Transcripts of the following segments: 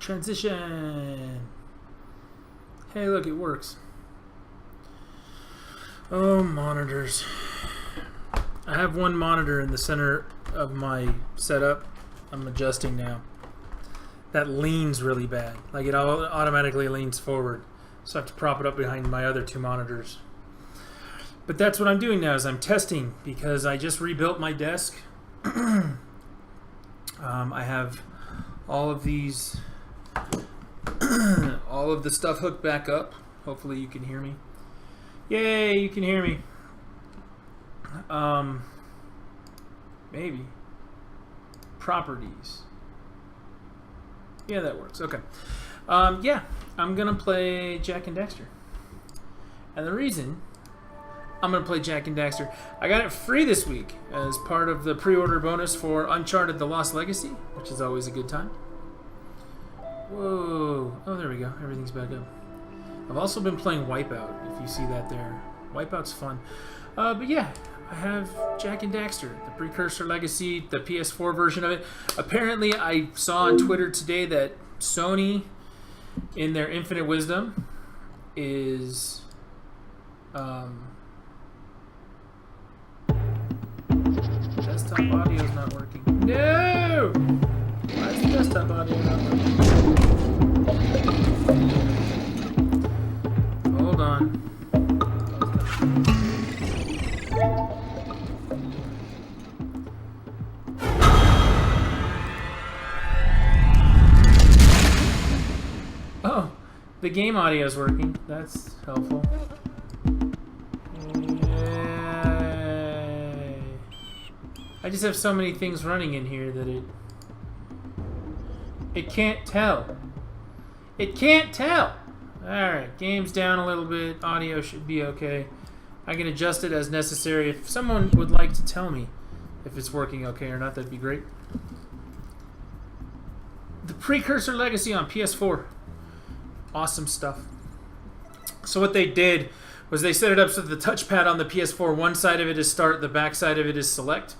Transition. Hey, look, it works. Oh, monitors. I have one monitor in the center of my setup. I'm adjusting now. That leans really bad. Like, it automatically leans forward. So I have to prop it up behind my other two monitors. But that's what I'm doing now, is I'm testing, because I just rebuilt my desk. I have all of these, all of the stuff hooked back up. Hopefully you can hear me. Yay, you can hear me. Maybe. Properties. Yeah, that works. Okay. Yeah, I'm going to play Jak and Daxter. And the reason I'm going to play Jak and Daxter, I got it free this week as part of the pre-order bonus for Uncharted: The Lost Legacy, which is always a good time. Whoa. Oh, there we go. Everything's back up. I've also been playing Wipeout, if you see that there. Wipeout's fun. But yeah, I have Jak and Daxter, the Precursor Legacy, the PS4 version of it. Apparently, I saw on Twitter today that Sony, in their infinite wisdom, is... desktop audio's not working. No! Why is the desktop audio not working? Hold on. Oh, the game audio is working. That's helpful. Yay. I just have so many things running in here that it can't tell. It can't tell. Alright, game's down a little bit. Audio should be okay. I can adjust it as necessary. If someone would like to tell me if it's working okay or not, that'd be great. The Precursor Legacy on PS4. Awesome stuff. So what they did was they set it up so that the touchpad on the PS4, one side of it is start, the back side of it is select.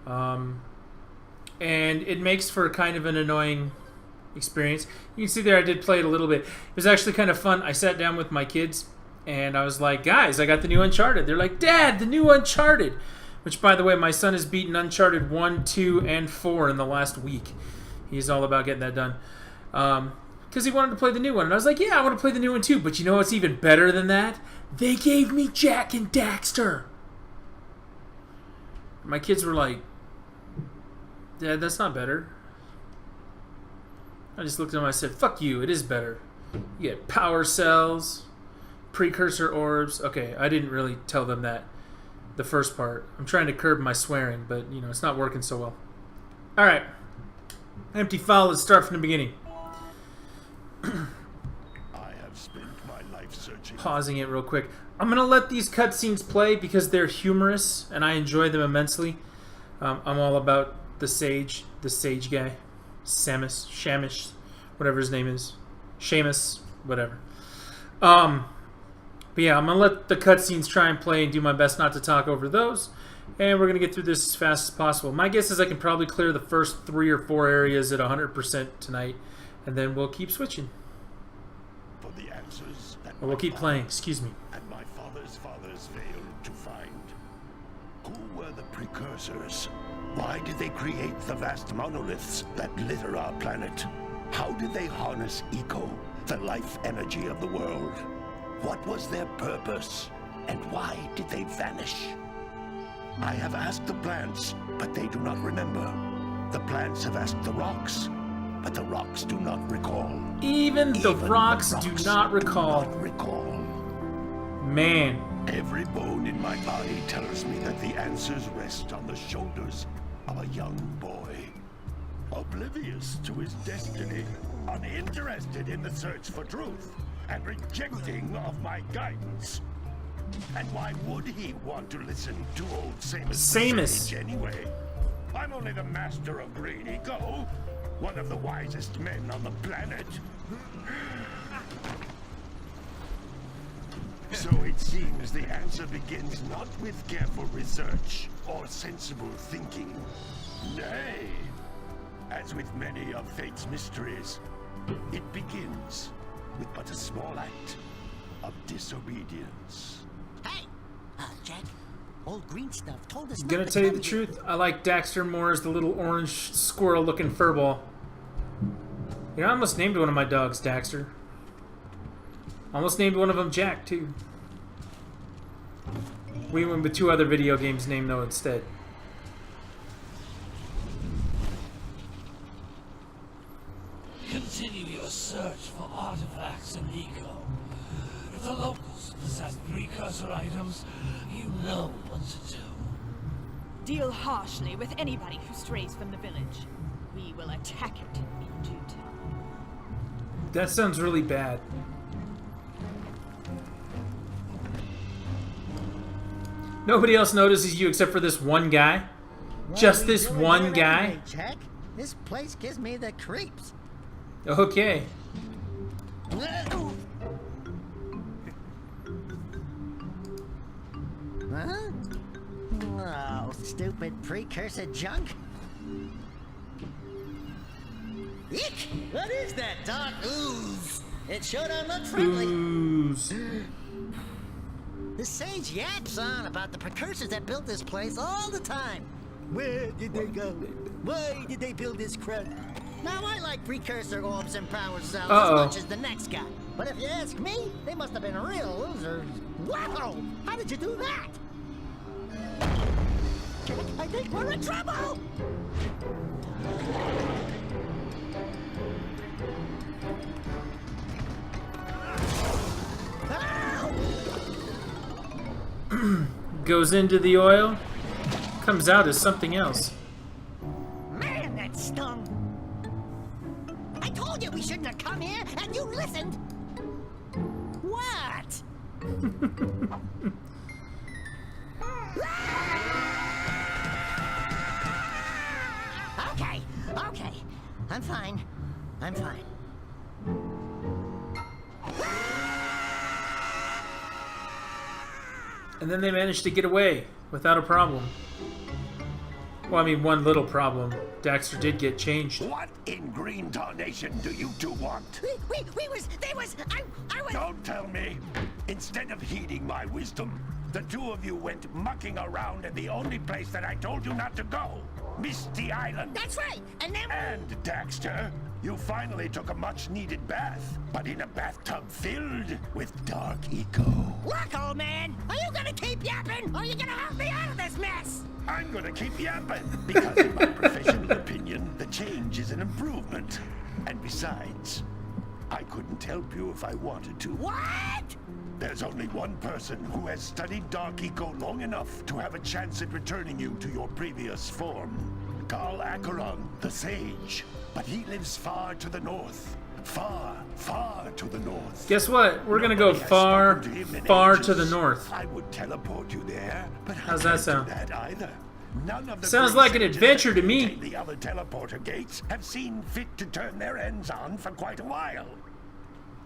And it makes for kind of an annoying experience. You can see there I did play it a little bit. It was actually kind of fun. I sat down with my kids and I was like, guys, I got the new Uncharted. They're like, Dad, the new Uncharted. Which, by the way, my son has beaten Uncharted 1, 2, and 4 in the last week. He's all about getting that done. Because he wanted to play the new one. And I was like, yeah, I want to play the new one too. But you know what's even better than that? They gave me Jak and Daxter. My kids were like, Dad, that's not better. I just looked at them and I said, fuck you, it is better. You get power cells, precursor orbs. Okay, I didn't really tell them that, the first part. I'm trying to curb my swearing, but, you know, it's not working so well. Alright. Empty file, let's start from the beginning. I have spent my life searching. Pausing it real quick. I'm going to let these cutscenes play because they're humorous and I enjoy them immensely. I'm all about the sage guy. Shamish, whatever his name is. Seamus, whatever. But yeah, I'm going to let the cutscenes try and play and do my best not to talk over those. And we're going to get through this as fast as possible. My guess is I can probably clear the first 3 or 4 areas at 100% tonight. And then we'll keep switching. For the answers that or we'll keep playing, excuse me. And my father's fathers failed to find. Who were the precursors? Why did they create the vast monoliths that litter our planet? How did they harness eco, the life energy of the world? What was their purpose? And why did they vanish? I have asked the plants, but they do not remember. The plants have asked the rocks, but the rocks do not recall. Even the rocks do not recall. Man. Every bone in my body tells me that the answers rest on the shoulders of a young boy. Oblivious to his destiny, uninterested in the search for truth, and rejecting of my guidance. And why would he want to listen to old Samus anyway? I'm only the master of green eco, one of the wisest men on the planet. So it seems the answer begins not with careful research or sensible thinking. Nay, as with many of fate's mysteries, It begins with but a small act of disobedience. Hey, Jack. Old green stuff told us. Gonna tell you the truth, I like Daxter more as the little orange squirrel-looking furball. You know, I almost named one of my dogs Daxter. Almost named one of them Jack, too. We went with 2 other video games named though instead. Continue your search for artifacts in Eco. If the locals possess precursor items, you know what to do. Deal harshly with anybody who strays from the village. We will attack it in due time. That sounds really bad. Nobody else notices you except for this one guy? Just this one guy? Anyway, Jack? This place gives me the creeps. Okay. Huh? Oh, stupid precursor junk. Eek! What is that dark ooze? It sure don't look friendly. Ooze. The sage yaps on about the precursors that built this place all the time. Where did they go? Why did they build this crap? Now, I like precursor orbs and power cells as much as the next guy. But if you ask me, they must have been real losers. Wow! How did you do that? I think we're in trouble! Goes into the oil, comes out as something else. Man, that stung! I told you we shouldn't have come here, and you listened! What? Okay. I'm fine. And then they managed to get away without a problem. Well, I mean, one little problem. Daxter did get changed. What in green tarnation do you two want? I was... Don't tell me. Instead of heeding my wisdom, the 2 of you went mucking around in the only place that I told you not to go. Misty Island. That's right, and then... And, Daxter, you finally took a much-needed bath, but in a bathtub filled with dark eco. Look, old man, are you gonna keep yapping, or are you gonna help me out of this mess? I'm gonna keep yapping, because in my professional opinion, the change is an improvement. And besides, I couldn't help you if I wanted to. What? There's only one person who has studied Dark Eco long enough to have a chance at returning you to your previous form. Carl Acheron, the Sage. But he lives far to the north. Far, far to the north. Guess what? We're gonna go far, far to the north. I would teleport you there, but how's that sound? I can't do that either. None of the Sounds like an sages adventure to that me. maintain the other teleporter gates have seen fit to turn their ends on for quite a while.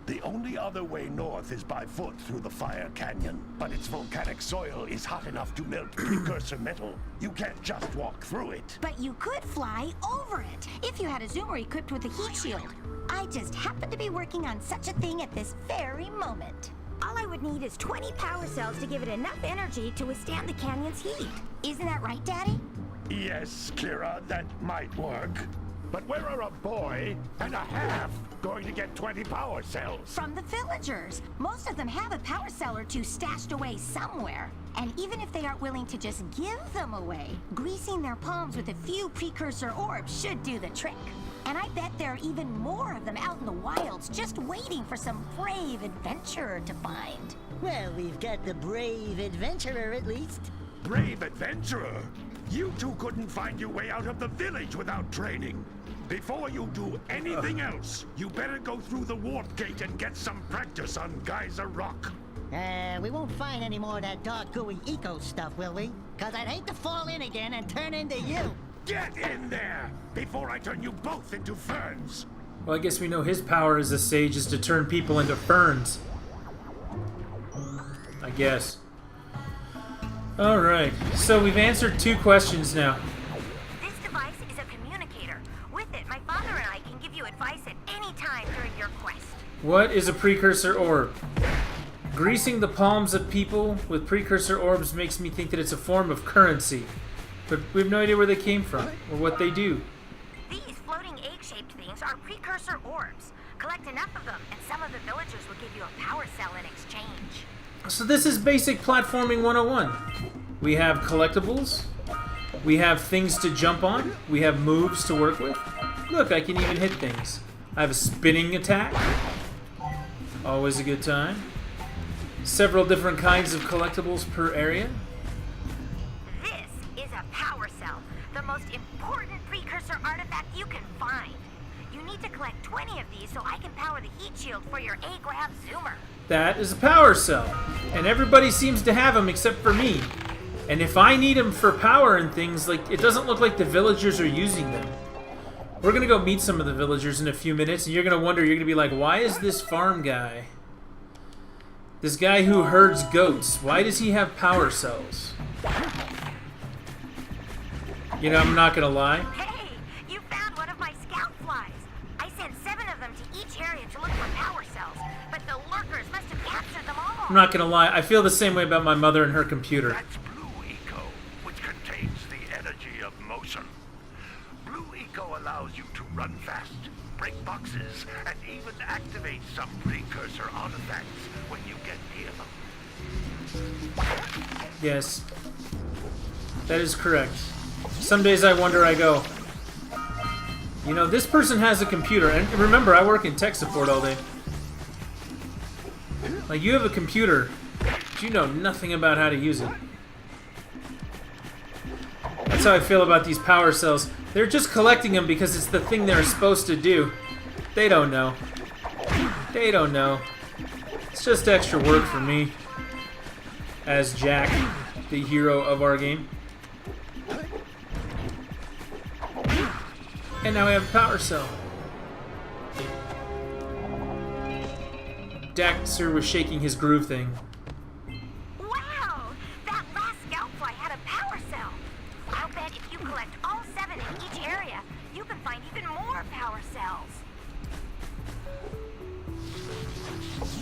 The only other way north is by foot through the Fire Canyon, but its volcanic soil is hot enough to melt precursor metal. You can't just walk through it. But you could fly over it if you had a zoomer equipped with a heat shield. I just happen to be working on such a thing at this very moment. All I would need is 20 power cells to give it enough energy to withstand the canyon's heat. Isn't that right, Daddy? Yes, Kira, that might work. But where are a boy and a half going to get 20 power cells? From the villagers. Most of them have a power cell or 2 stashed away somewhere. And even if they aren't willing to just give them away, greasing their palms with a few precursor orbs should do the trick. And I bet there are even more of them out in the wilds just waiting for some brave adventurer to find. Well, we've got the brave adventurer at least. Brave adventurer? You two couldn't find your way out of the village without training. Before you do anything else, you better go through the warp gate and get some practice on Geyser Rock. We won't find any more of that dark gooey eco stuff, will we? 'Cause I'd hate to fall in again and turn into you. Get in there before I turn you both into ferns. Well, I guess we know his power as a sage is to turn people into ferns. I guess. Alright, so we've answered 2 questions now. This device is a communicator. With it, my father and I can give you advice at any time What is a precursor orb? Greasing the palms of people with precursor orbs makes me think that it's a form of currency. But we have no idea where they came from or what they do. These floating egg-shaped things are precursor orbs. Collect enough of them, and some of the villagers will give you a power cell in exchange. So this is basic platforming 101. We have collectibles. We have things to jump on. We have moves to work with. Look, I can even hit things. I have a spinning attack. Always a good time. Several different kinds of collectibles per area. This is a power cell, the most important precursor artifact you can find. You need to collect 20 of these so I can power the heat shield for your A-Grab Zoomer. That is a power cell. And everybody seems to have them except for me. And if I need them for power and things, like, it doesn't look like the villagers are using them. We're gonna go meet some of the villagers in a few minutes, and you're gonna wonder, you're gonna be like, why is this farm guy, this guy who herds goats, why does he have power cells? You know, I'm not gonna lie. Hey, you found one of my scout flies. I sent 7 of them to each area to look for power cells, but the lurkers must have captured them all. I'm not gonna lie, I feel the same way about my mother and her computer. That's blue eco, which contains the energy of motion. Blue eco allows you to run fast, break boxes, and even activate some precursor artifacts when you get near them. Yes. That is correct. Some days I wonder, I go, you know, this person has a computer, and remember, I work in tech support all day. Like, you have a computer, but you know nothing about how to use it. That's how I feel about these power cells. They're just collecting them because it's the thing they're supposed to do. They don't know. They don't know. It's just extra work for me as Jack, the hero of our game. And now we have a power cell. Daxter was shaking his groove thing. Wow! That last scout fly had a power cell. I'll bet if you collect all 7 in each area, you can find even more power cells.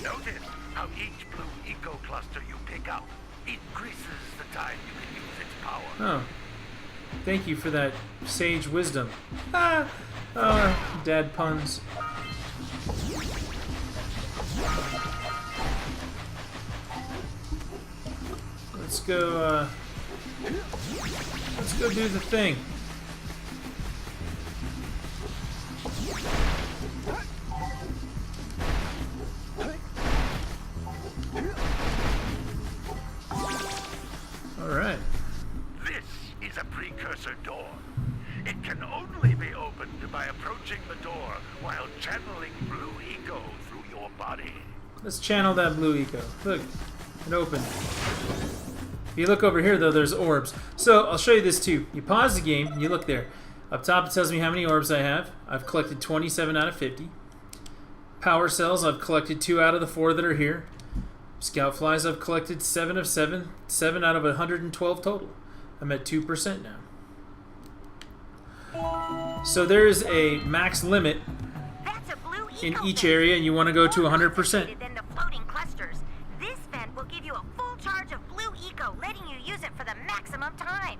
Notice how each blue eco cluster you pick up increases the time you can use its power. Oh. Thank you for that sage wisdom. Dad puns. Let's go do the thing. All right. This is a precursor door. It can only be opened by approaching the door while channeling blue eco through your body. Let's channel that blue eco. Look, it opened. If you look over here, though, there's orbs. So I'll show you this too. You pause the game, and you look there. Up top, it tells me how many orbs I have. I've collected 27 out of 50. Power cells, I've collected 2 out of the 4 that are here. Scout flies, I've collected 7 of 7. 7 out of 112 total. I'm at 2% now. So there is a max limit That's a blue in eco each vent. area, and you want to go to 100%. Than the floating clusters. This vent will give you a full charge of blue eco, letting you use it for the maximum time.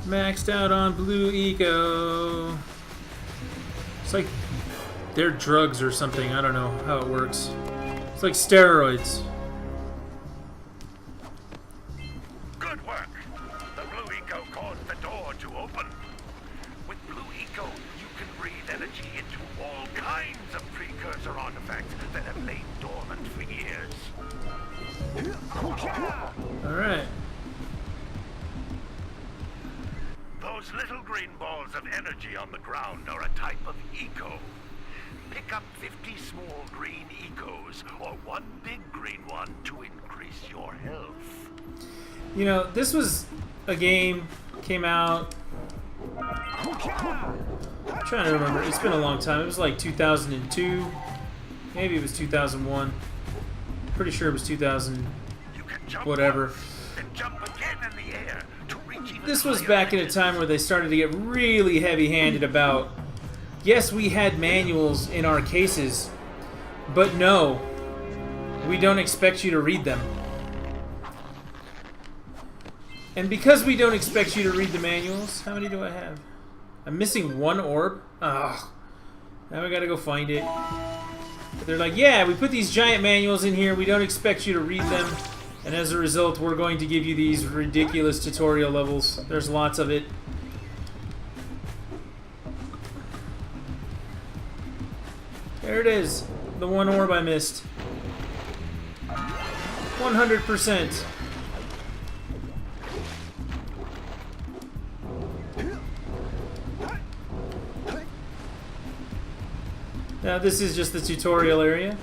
Maxed out on blue eco. It's like they're drugs or something. I don't know how it works. It's like steroids. Good work. The blue eco caused the door to open. With blue eco, you can breathe energy into all kinds of precursor artifacts that have lain dormant for years. All right. Those little green balls of energy on the ground are a type of eco. Pick up 50 small green ecos or 1 big green one to increase your health. You know, this was a game came out. I'm trying to remember. It's been a long time. It was like 2002. Maybe it was 2001. Pretty sure it was 2000. You can jump Whatever. once, then jump again in the air to reach this was back in a time where they started to get really heavy-handed about, yes, we had manuals in our cases, but no, we don't expect you to read them. And because we don't expect you to read the manuals, how many do I have? I'm missing one orb? Ugh. Now we gotta go find it. But they're like, yeah, we put these giant manuals in here, we don't expect you to read them, and as a result, we're going to give you these ridiculous tutorial levels. There's lots of it. There it is. The one orb I missed. 100%. Now this is just the tutorial area.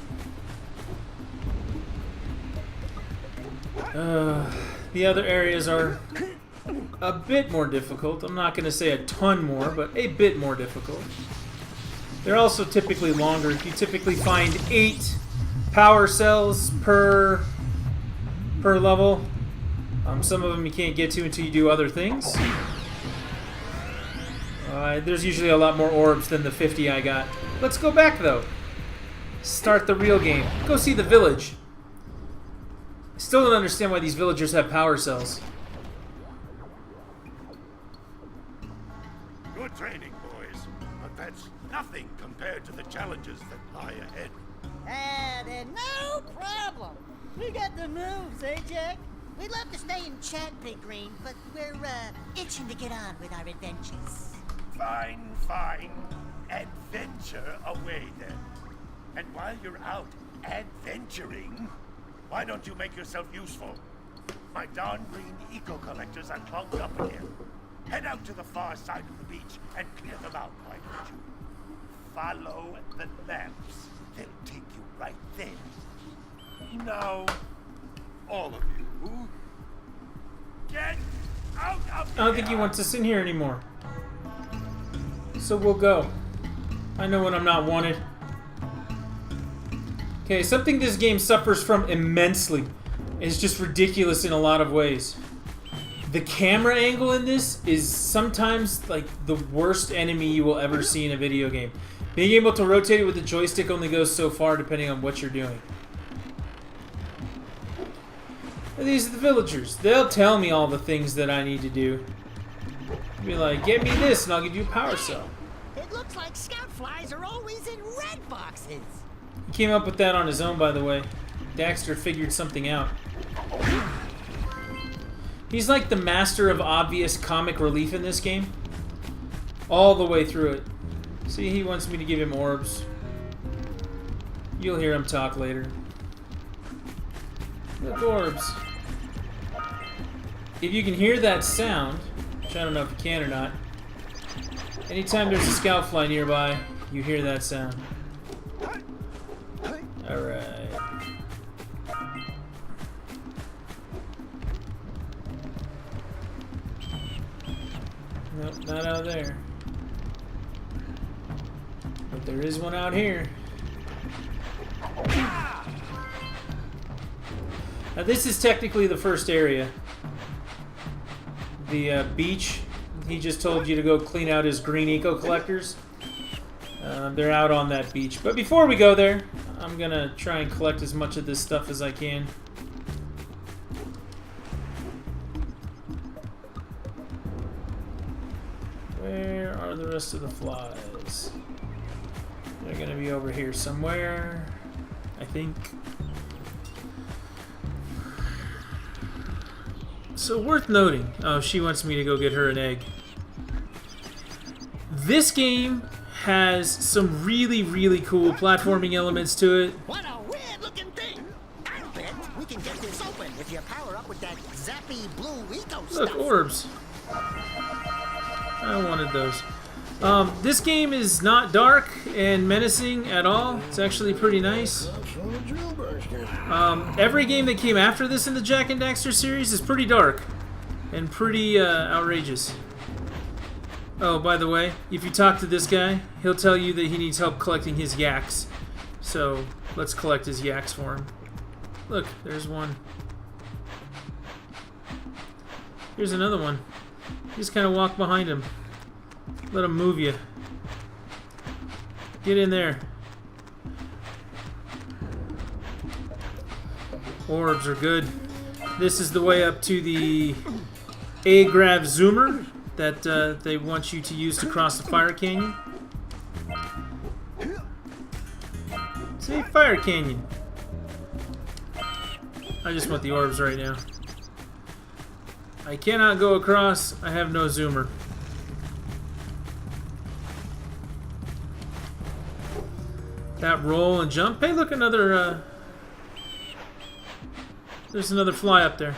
The other areas are a bit more difficult. I'm not going to say a ton more, but a bit more difficult. They're also typically longer. You typically find 8 power cells per level. Some of them you can't get to until you do other things. There's usually a lot more orbs than the 50 I got. Let's go back, though. Start the real game. Go see the village. I still don't understand why these villagers have power cells. Good training, boys, but that's nothing compared to the challenges that lie ahead. And no problem. We got the moves, eh, Jack? We'd love to stay and chat, Big Green, but we're, itching to get on with our adventures. Fine, fine. Adventure away, then. And while you're out adventuring, why don't you make yourself useful? My darn green eco-collectors are clogged up in here. Head out to the far side of the beach and clear them out, why don't you? Follow the lamps. They'll take you right there. Now, all of you, get out of here! I don't think he wants us in here anymore. So we'll go. I know when I'm not wanted. Okay, something this game suffers from immensely is just ridiculous in a lot of ways. The camera angle in this is sometimes like the worst enemy you will ever see in a video game. Being able to rotate it with the joystick only goes so far depending on what you're doing. And these are the villagers. They'll tell me all the things that I need to do. Be like, get me this and I'll give you a power cell. It looks like scout flies are always in red boxes. He came up with that on his own, by the way. Daxter figured something out. He's like the master of obvious comic relief in this game. All the way through it. See, he wants me to give him orbs. You'll hear him talk later. Look, orbs. If you can hear that sound, which I don't know if you can or not, anytime there's a scout fly nearby, you hear that sound. Alright. Nope, not out there. But there is one out here. Now this is technically the first area. The beach. He just told you to go clean out his green eco-collectors. They're out on that beach. But before we go there, I'm gonna try and collect as much of this stuff as I can. Where are the rest of the flies? They're gonna be over here somewhere, I think. So worth noting. Oh, she wants me to go get her an egg. This game has some really, really cool platforming elements to it. What a weird-looking thing! I bet we can get this open if you power up with that zappy blue eco Look, stuff. orbs. I wanted those. This game is not dark and menacing at all. It's actually pretty nice. Every game that came after this in the Jak and Daxter series is pretty dark and pretty outrageous. Oh, by the way, if you talk to this guy, he'll tell you that he needs help collecting his yaks. So, let's collect his yaks for him. Look, there's one. Here's another one. Just kind of walk behind him. Let him move you. Get in there. Orbs are good. This is the way up to the A-Grav Zoomer that they want you to use to cross the fire canyon. See, fire canyon. I just want the orbs right now. I cannot go across. I have no zoomer. That roll and jump. Hey, look, another... there's another fly up there.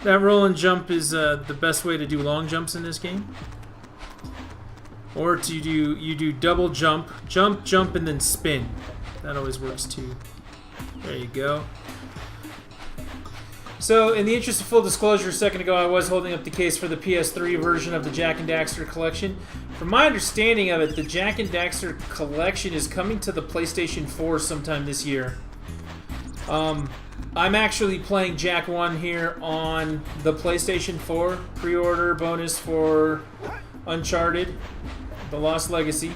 That roll and jump is the best way to do long jumps in this game. Or you do double jump, jump, and then spin. That always works too. There you go. So, in the interest of full disclosure, a second ago I was holding up the case for the PS3 version of the Jak and Daxter collection. From my understanding of it, the Jak and Daxter collection is coming to the PlayStation 4 sometime this year. I'm actually playing Jak 1 here on the PlayStation 4 pre-order bonus for Uncharted, The Lost Legacy.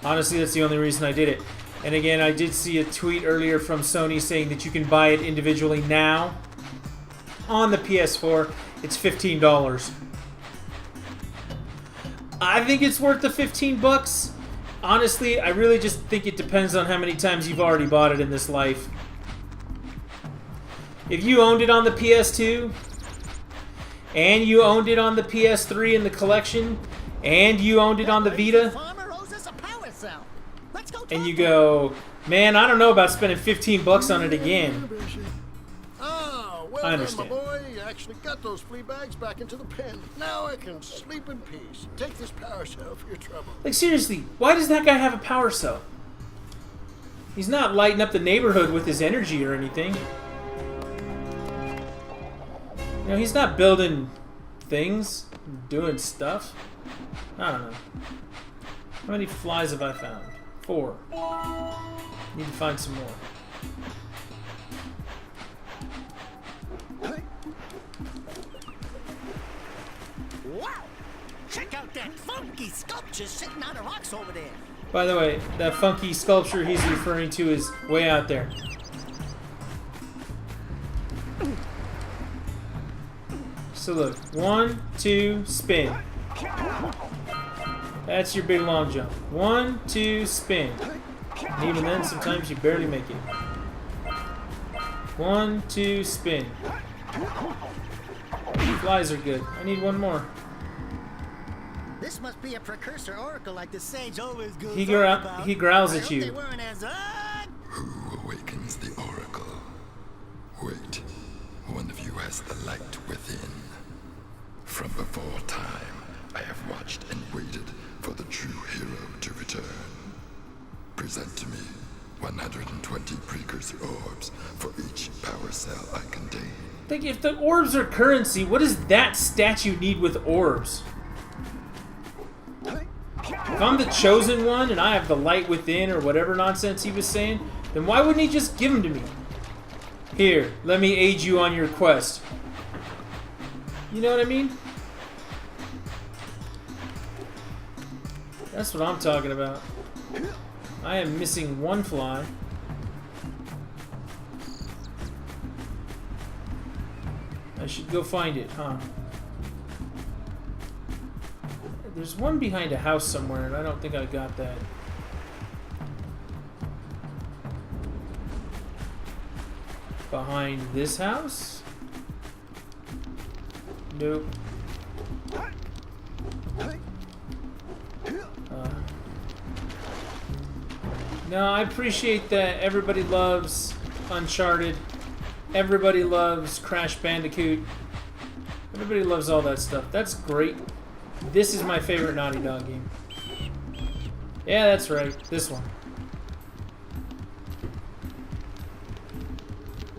Honestly, that's the only reason I did it. And again, I did see a tweet earlier from Sony saying that you can buy it individually now on the PS4. It's $15. I think it's worth the 15 bucks. Honestly, I really just think it depends on how many times you've already bought it in this life. If you owned it on the PS2, and you owned it on the PS3 in the collection, and you owned it on the Vita, and you go, man, I don't know about spending 15 bucks on it again. Oh, well I understand. done, my boy. You actually got those flea bags back into the pen. Now I can sleep in peace. Take this power cell for your trouble. Like, seriously, why does that guy have a power cell? He's not lighting up the neighborhood with his energy or anything. You know, he's not building things, doing stuff. I don't know. How many flies have I found? 4. Need to find some more. Wow! Check out that funky sculpture sitting on the rocks over there. By the way, that funky sculpture he's referring to is way out there. So look, 1, 2, spin. That's your big long jump. 1, 2, spin. And even then, sometimes you barely make it. 1, 2, spin. Flies are good. I need one more. This must be a precursor oracle like the sage always goes He on growls about. at I hope they you. weren't as Who awakens the oracle? Wait, one of you has the light within. From before time, I have watched and waited for the true hero to return. Present to me 120 precursor orbs for each power cell I contain. Like, if the orbs are currency, what does that statue need with orbs? If I'm the chosen one and I have the light within or whatever nonsense he was saying, then why wouldn't he just give them to me? Here, let me aid you on your quest. You know what I mean? That's what I'm talking about. I am missing one fly. I should go find it, huh? There's one behind a house somewhere, and I don't think I got that. Behind this house? Nope. No, I appreciate that everybody loves Uncharted. Everybody loves Crash Bandicoot. Everybody loves all that stuff. That's great. This is my favorite Naughty Dog game. Yeah, that's right. This one.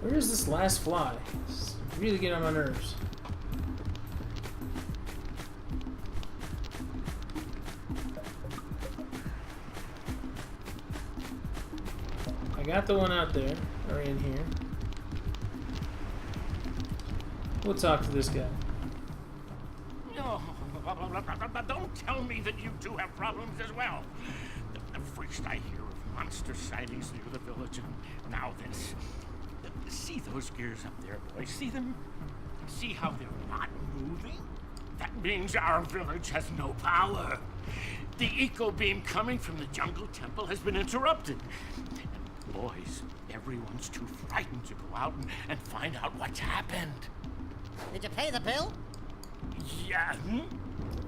Where is this last fly? It's really getting on my nerves. I got the one out there, or in here. We'll talk to this guy. Oh, don't tell me that you two have problems as well. First I hear of monster sightings near the village, and now this. See those gears up there, boys? See them? See how they're not moving? That means our village has no power. The eco beam coming from the jungle temple has been interrupted. And boys, everyone's too frightened to go out and find out what's happened. Did you pay the bill? Yeah.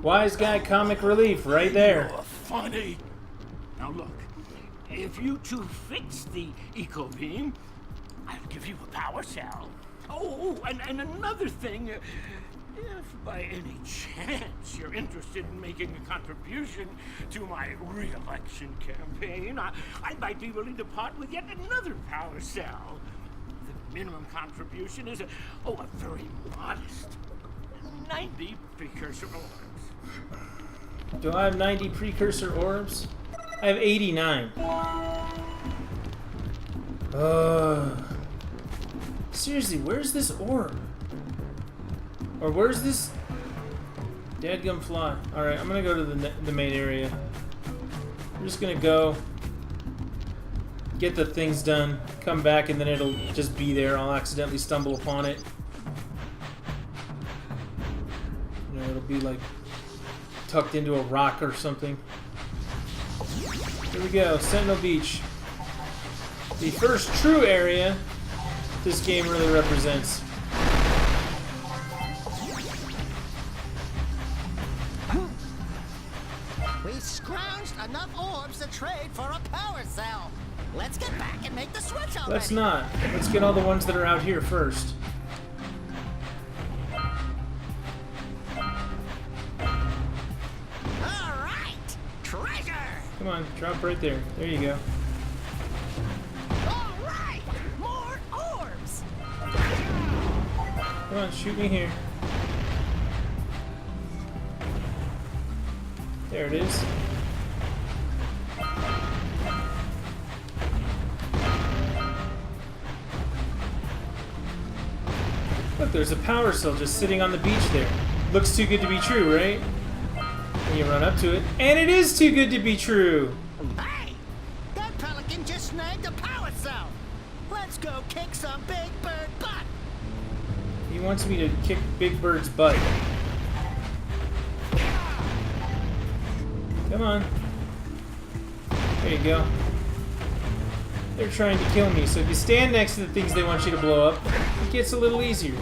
Wise guy comic relief right there. You're funny. Now look, if you two fix the eco beam, I'll give you a power cell. Oh, and another thing, if by any chance you're interested in making a contribution to my re-election campaign, I might be willing to part with yet another power cell. The minimum contribution is a very modest 90 precursor orbs. Do I have 90 precursor orbs? I have 89. Seriously, where's this orb? Or where's this dadgum fly? Alright, I'm gonna go to the main area. I'm just gonna go get the things done, come back, and then it'll just be there. I'll accidentally stumble upon it. You know, it'll be like tucked into a rock or something. Here we go, Sentinel Beach. The first true area this game really represents. We scrounged enough orbs to trade for a power cell. Let's get back and make the switch already. Let's not. Let's get all the ones that are out here first. Alright! Treasure! Come on, drop right there. There you go. Alright! More orbs! Come on, shoot me here. There it is. Look, there's a power cell just sitting on the beach there. Looks too good to be true, right? And you run up to it, and it is too good to be true! Hey! That pelican just snagged a power cell! Let's go kick some Big Bird butt! He wants me to kick Big Bird's butt. Come on. There you go. They're trying to kill me, so if you stand next to the things they want you to blow up, it gets a little easier.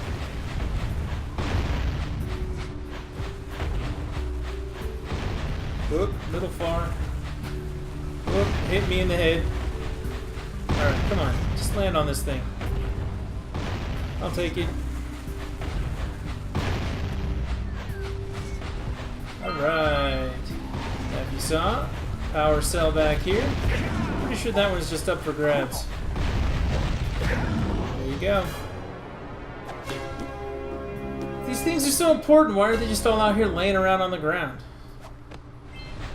Whoop, little far. Whoop, hit me in the head. Alright, come on. Just land on this thing. I'll take it. Alright. Have you saw? Power cell back here. Pretty sure that one's just up for grabs. There you go. These things are so important. Why are they just all out here laying around on the ground?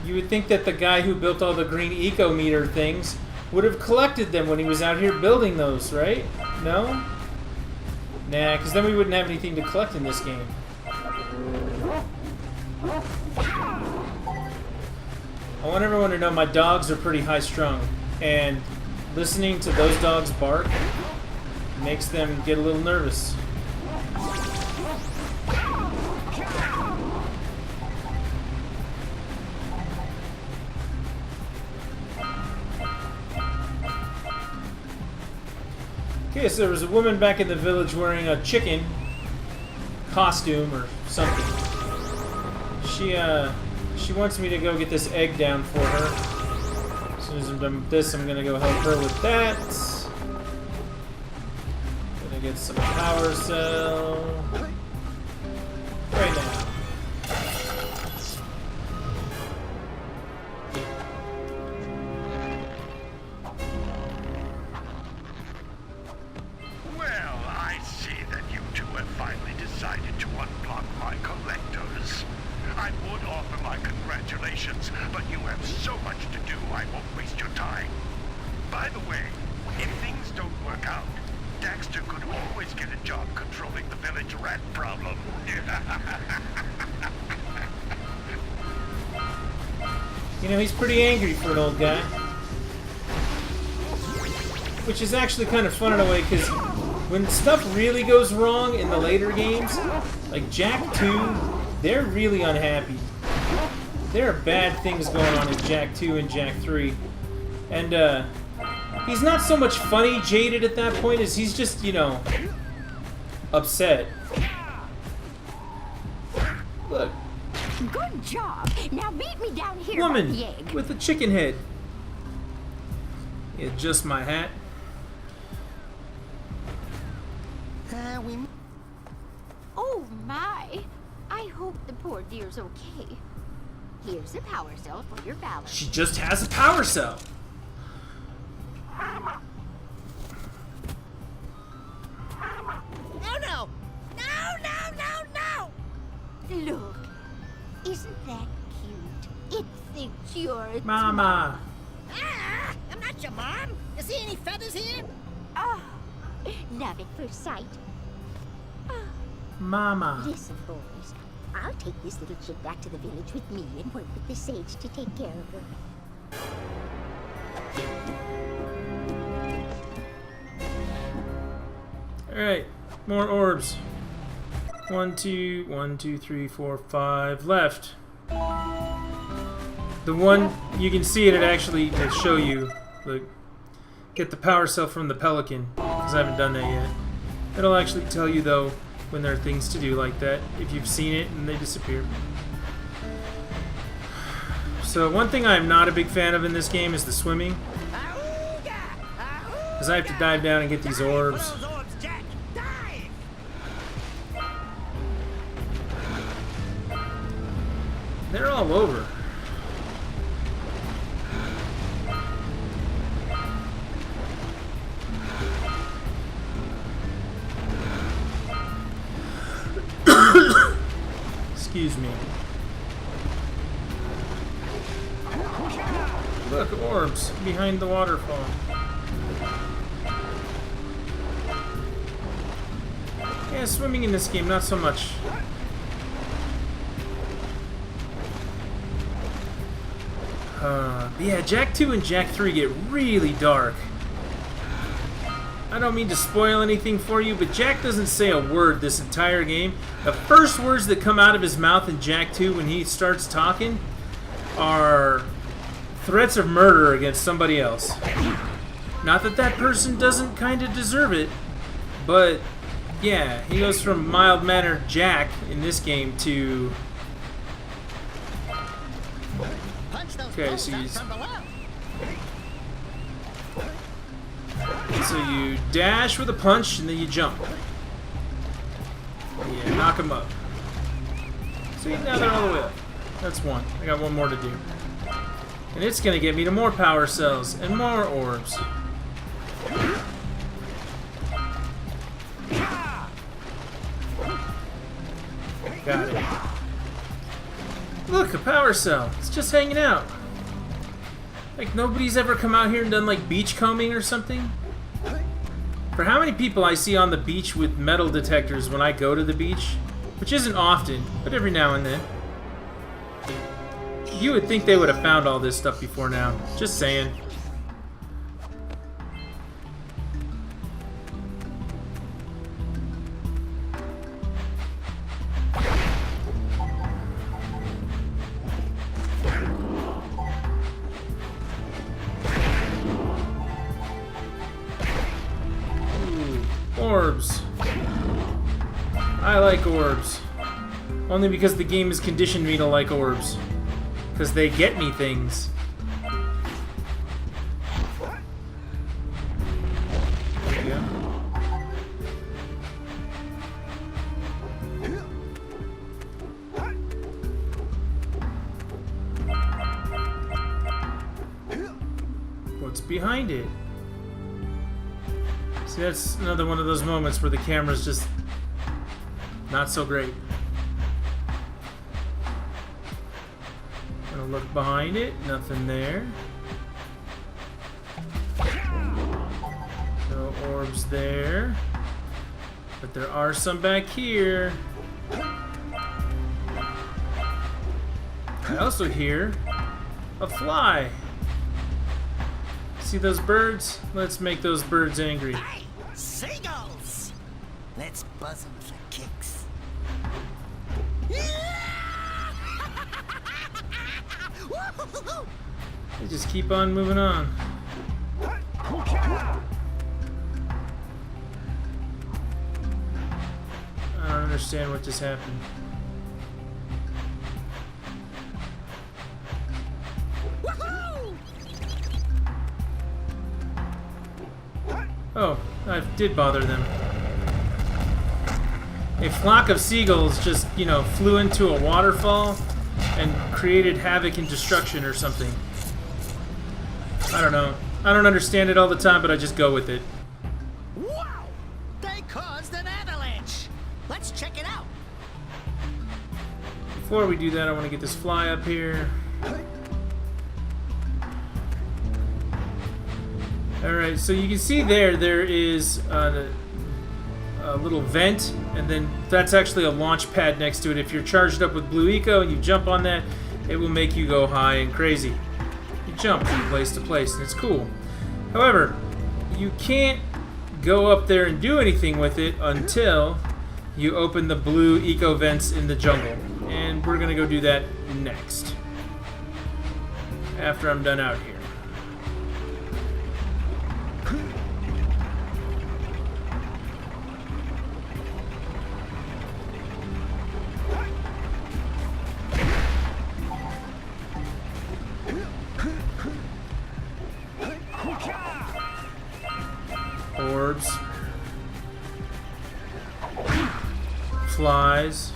You would think that the guy who built all the green eco meter things would have collected them when he was out here building those, right? No? Nah, because then we wouldn't have anything to collect in this game. I want everyone to know my dogs are pretty high-strung, and listening to those dogs bark makes them get a little nervous. Okay, so there was a woman back in the village wearing a chicken costume or something. She wants me to go get this egg down for her. As soon as I'm done with this, I'm gonna go help her with that. Gonna get some power cell right now. Well, I see that you two have finally decided to unblock my collectors. I would offer my congratulations, but you have so much to do, I won't waste your time. By the way, if things don't work out, Daxter could always get a job controlling the village rat problem. You know, he's pretty angry for an old guy. Which is actually kind of fun in a way, because when stuff really goes wrong in the later games, like Jak 2, they're really unhappy. There are bad things going on in Jak 2 and Jak 3. And, he's not so much funny jaded at that point as he's just, you know, upset. Look. Good job. Now meet me down here. Woman by the egg. with a chicken head. Adjust my hat. Oh my! I hope the poor dear's okay. Here's a power cell for your balance. She just has a power cell. No, no! No, no, no, no! Look, isn't that cute? It thinks you're its Mama. Ah, I'm not your mom. You see any feathers here? Oh, love at first sight. Mama. Listen, boys. I'll take this little chick back to the village with me and work with the sage to take care of her. Alright, more orbs. 1, 2, 1, 2, 3, 4, 5 left. The one, you can see it actually will show you. Look, get the power cell from the pelican, because I haven't done that yet. It'll actually tell you, though, when there are things to do like that, if you've seen it and they disappear. So one thing I'm not a big fan of in this game is the swimming. Because I have to dive down and get these orbs. They're all over. Excuse me. Look, orbs behind the waterfall. Yeah, swimming in this game, not so much. Yeah, Jak 2 and Jak 3 get really dark. I don't mean to spoil anything for you, but Jak doesn't say a word this entire game. The first words that come out of his mouth in Jak 2 when he starts talking are threats of murder against somebody else. Not that that person doesn't kind of deserve it, but yeah, he goes from mild-mannered Jak in this game to... Okay, so he's... So you dash with a punch and then you jump. Yeah, knock him up. See, now they're all the way up. That's one. I got one more to do. And it's gonna get me to more power cells and more orbs. Got it. Look, a power cell. It's just hanging out. Like nobody's ever come out here and done like beachcombing or something. For how many people I see on the beach with metal detectors when I go to the beach, which isn't often, but every now and then. You would think they would have found all this stuff before now. Just saying. Orbs. I like orbs. Only because the game has conditioned me to like orbs. Because they get me things. There you go. What's behind it? See, that's another one of those moments where the camera's just not so great. Gonna look behind it, nothing there. No orbs there. But there are some back here. I also hear a fly. See those birds? Let's make those birds angry. Hey, seagulls! Let's buzz them for kicks. They just keep on moving on. I don't understand what just happened. Oh, I did bother them. A flock of seagulls just, you know, flew into a waterfall and created havoc and destruction or something. I don't know. I don't understand it all the time, but I just go with it. Wow! They caused an avalanche! Let's check it out! Before we do that, I want to get this fly up here. Alright, so you can see there is a little vent, and then that's actually a launch pad next to it. If you're charged up with Blue Eco and you jump on that, it will make you go high and crazy. You jump from place to place, and it's cool. However, you can't go up there and do anything with it until you open the Blue Eco vents in the jungle. And we're going to go do that next, after I'm done out here. Orbs. Flies.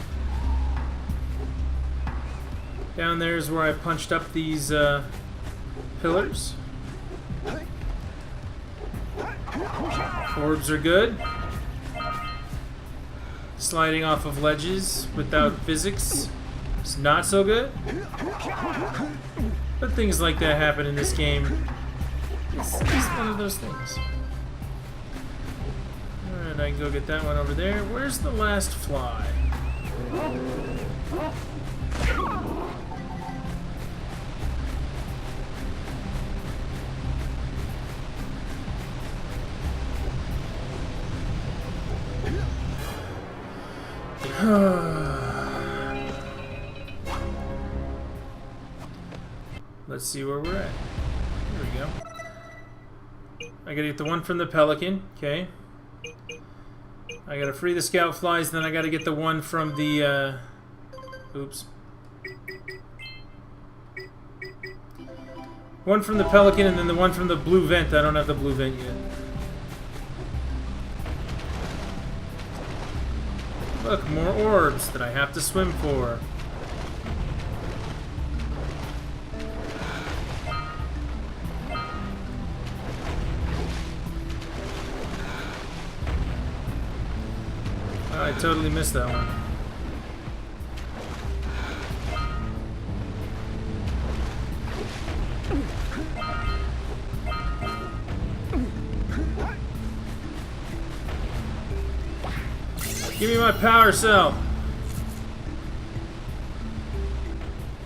Down there is where I punched up these pillars. Orbs are good. Sliding off of ledges without physics is not so good. But things like that happen in this game. It's one of those things. Alright, I can go get that one over there. Where's the last fly? Let's see where we're at. Here we go. I gotta get the one from the pelican, okay. I gotta free the scout flies, then I gotta get the one from the, oops. One from the pelican and then the one from the blue vent. I don't have the blue vent yet. Look, more orbs that I have to swim for. I totally missed that one. Give me my power cell.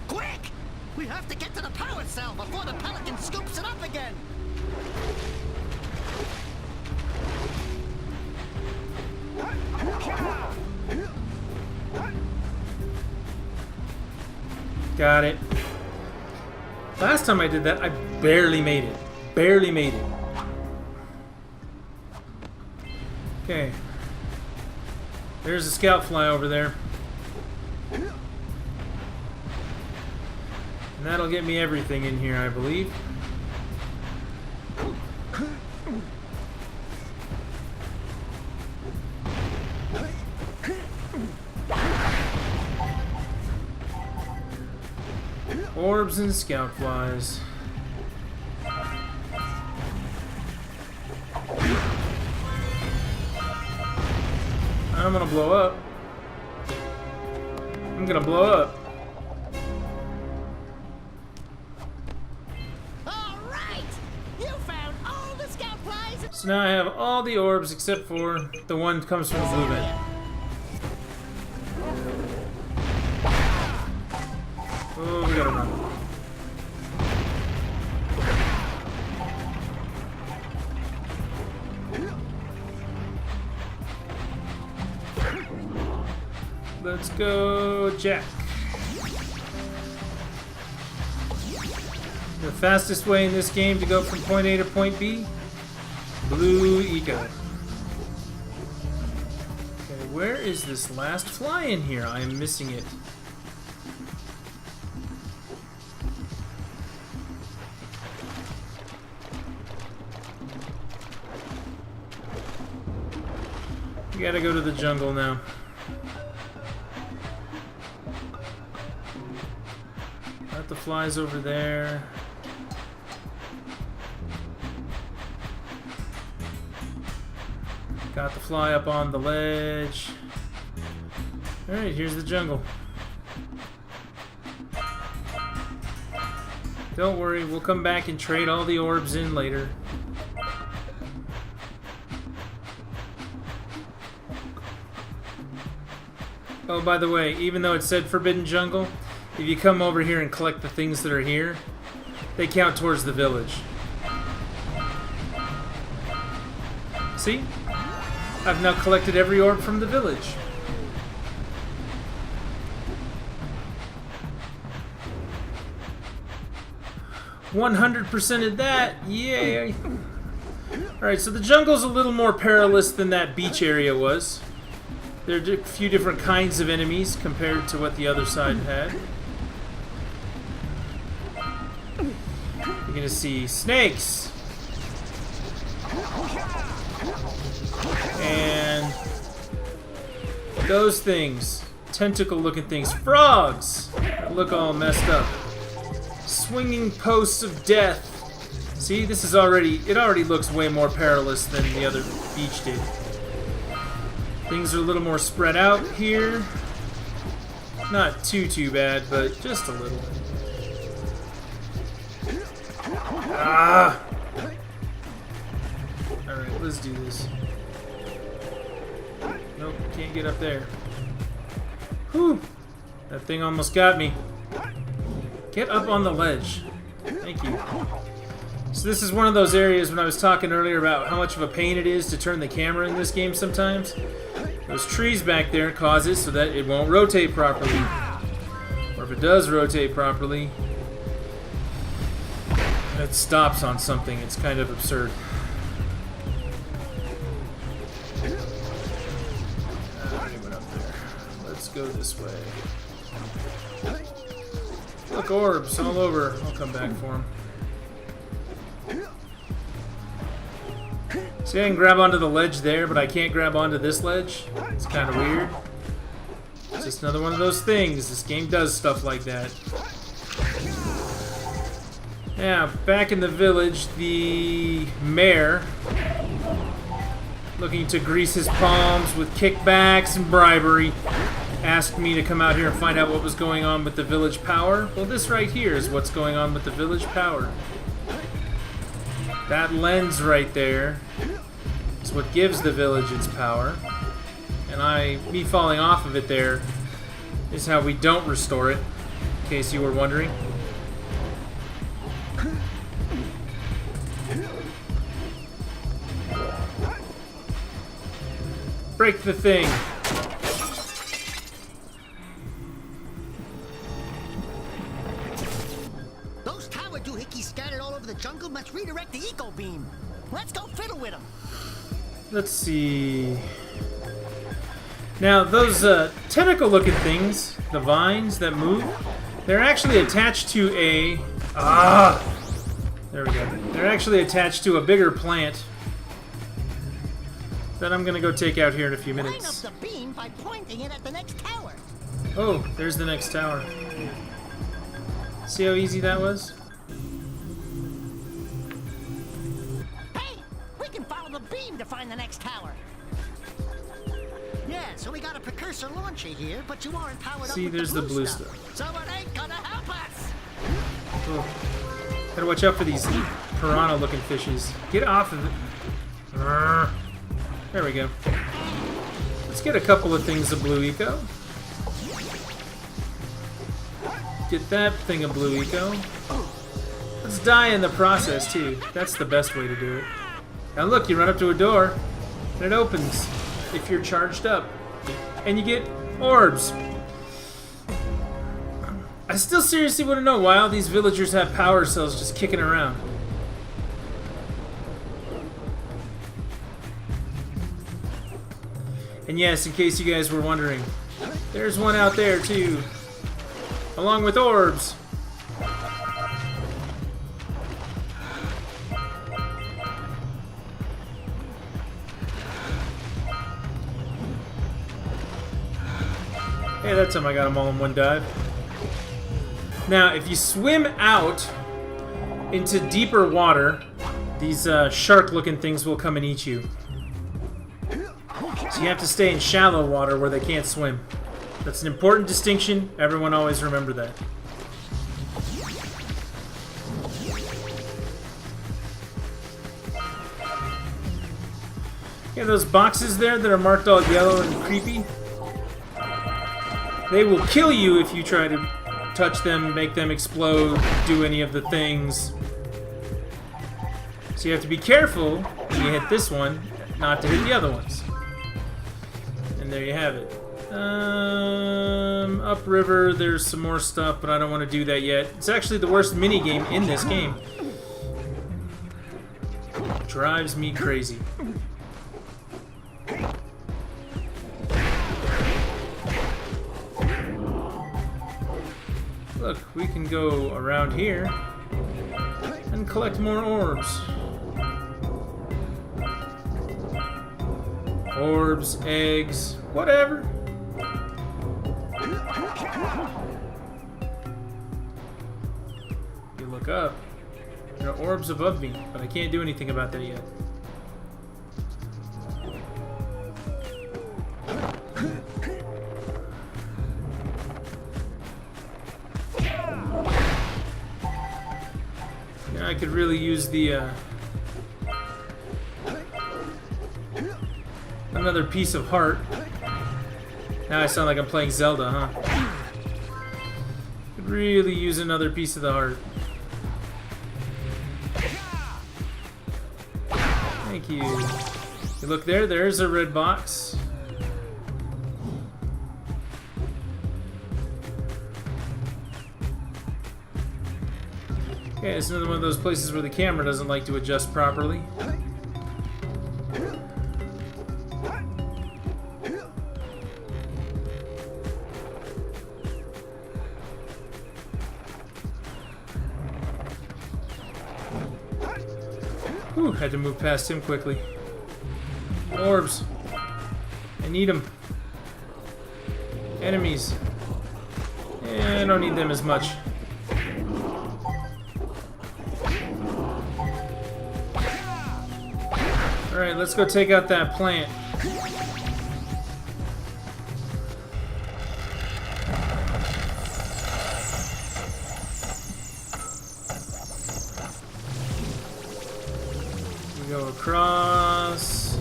Quick! We have to get to the power cell before the pelican scoops it up again. Got it. Last time I did that, I barely made it. Barely made it. Okay. There's a scout fly over there. And that'll get me everything in here, I believe. Orbs and scout flies. I'm gonna blow up. I'm gonna blow up. All right! You found all the scout flies. So now I have all the orbs except for the one that comes from the blue vent. Oh, we gotta run. Let's go, Jack. The fastest way in this game to go from point A to point B? Blue Eco. Okay, where is this last fly in here? I am missing it. We gotta go to the jungle now. Got the flies over there. Got the fly up on the ledge. Alright, here's the jungle. Don't worry, we'll come back and trade all the orbs in later. Oh, by the way, even though it said Forbidden Jungle, if you come over here and collect the things that are here, they count towards the village. See? I've now collected every orb from the village. %100% of that! Yay! Alright, so the jungle's a little more perilous than that beach area was. There are a few different kinds of enemies compared to what the other side had. You're gonna see snakes! And those things. Tentacle-looking things. Frogs! That look all messed up. Swinging posts of death. See, this is already... It already looks way more perilous than the other beach did. Things are a little more spread out here. Not too bad, but just a little. Ah! Alright, let's do this. Nope, can't get up there. Whew! That thing almost got me. Get up on the ledge. Thank you. So this is one of those areas when I was talking earlier about how much of a pain it is to turn the camera in this game sometimes. Those trees back there cause it so that it won't rotate properly. Or if it does rotate properly, it stops on something. It's kind of absurd. I went up there. Let's go this way. Look, orbs all over. I'll come back for them. See, I can grab onto the ledge there, but I can't grab onto this ledge. It's kind of weird. It's just another one of those things. This game does stuff like that. Yeah, back in the village, the mayor, looking to grease his palms with kickbacks and bribery, asked me to come out here and find out what was going on with the village power. Well, this right here is what's going on with the village power. That lens right there is what gives the village its power. And me falling off of it there is how we don't restore it, in case you were wondering. Break the thing. Those tower doohickeys scattered all over the jungle must redirect the eco beam. Let's go fiddle with them. Let's see. Now, those tentacle-looking things, the vines that move, they're actually attached to a... There we go. They're actually attached to a bigger plant that I'm gonna go take out here in a few minutes. Line up the beam by pointing it at the next tower. Oh, there's the next tower. See how easy that was? Hey, we can follow the beam to find the next tower. Yeah, so we got a precursor launcher here, but you aren't powered See, up with there's the blue stuff. So it ain't gonna help us. Oh. Gotta watch out for these piranha-looking fishes. Get off of it. There we go. Let's get a couple of things of blue eco. Get that thing of blue eco. Let's die in the process, too. That's the best way to do it. Now look, you run up to a door, and it opens if you're charged up. And you get orbs. I still seriously want to know why all these villagers have power cells just kicking around. And yes, in case you guys were wondering, there's one out there, too. Along with orbs. Hey, that time I got them all in one dive. Now, if you swim out into deeper water, these shark-looking things will come and eat you. So you have to stay in shallow water where they can't swim. That's an important distinction. Everyone always remember that. Yeah, those boxes there that are marked all yellow and creepy, they will kill you if you try to touch them, make them explode, do any of the things. So you have to be careful when you hit this one, not to hit the other ones. And there you have it. Upriver, there's some more stuff, but I don't want to do that yet. It's actually the worst minigame in this game. Drives me crazy. Look, we can go around here and collect more orbs. Orbs, eggs, whatever. You look up. There are orbs above me, but I can't do anything about that yet. I could really use the another piece of heart. Now I sound like I'm playing Zelda, huh? Could really use another piece of the heart. Thank you. You look there, there's a red box. Okay, it's another one of those places where the camera doesn't like to adjust properly. Whew, had to move past him quickly. Orbs. I need them. Enemies. I don't need them as much. Alright, let's go take out that plant. We go across.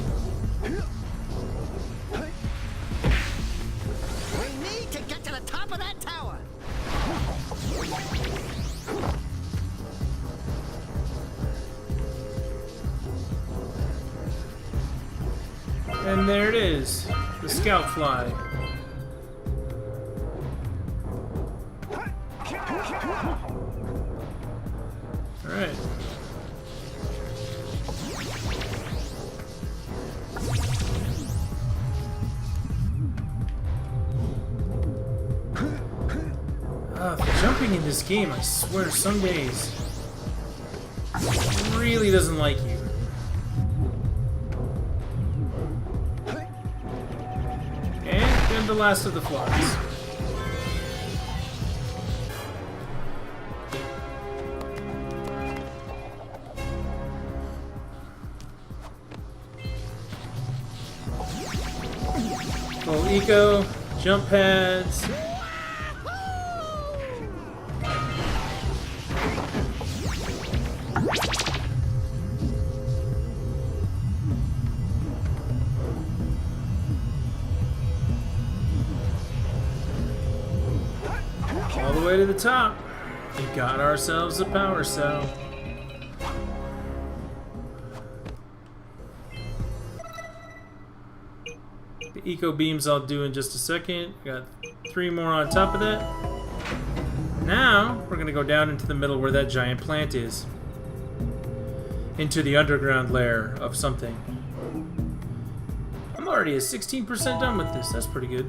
We need to get to the top of that tower. And there it is, the scout fly. Alright. The jumping in this game, I swear, some days really doesn't like you. And the last of the flies. Full eco, jump pads. the way to the top. We got ourselves a power cell. The eco beams I'll do in just a second. Got 3 more on top of that. Now we're gonna go down into the middle where that giant plant is. Into the underground lair of something. I'm already at 16% done with this. That's pretty good.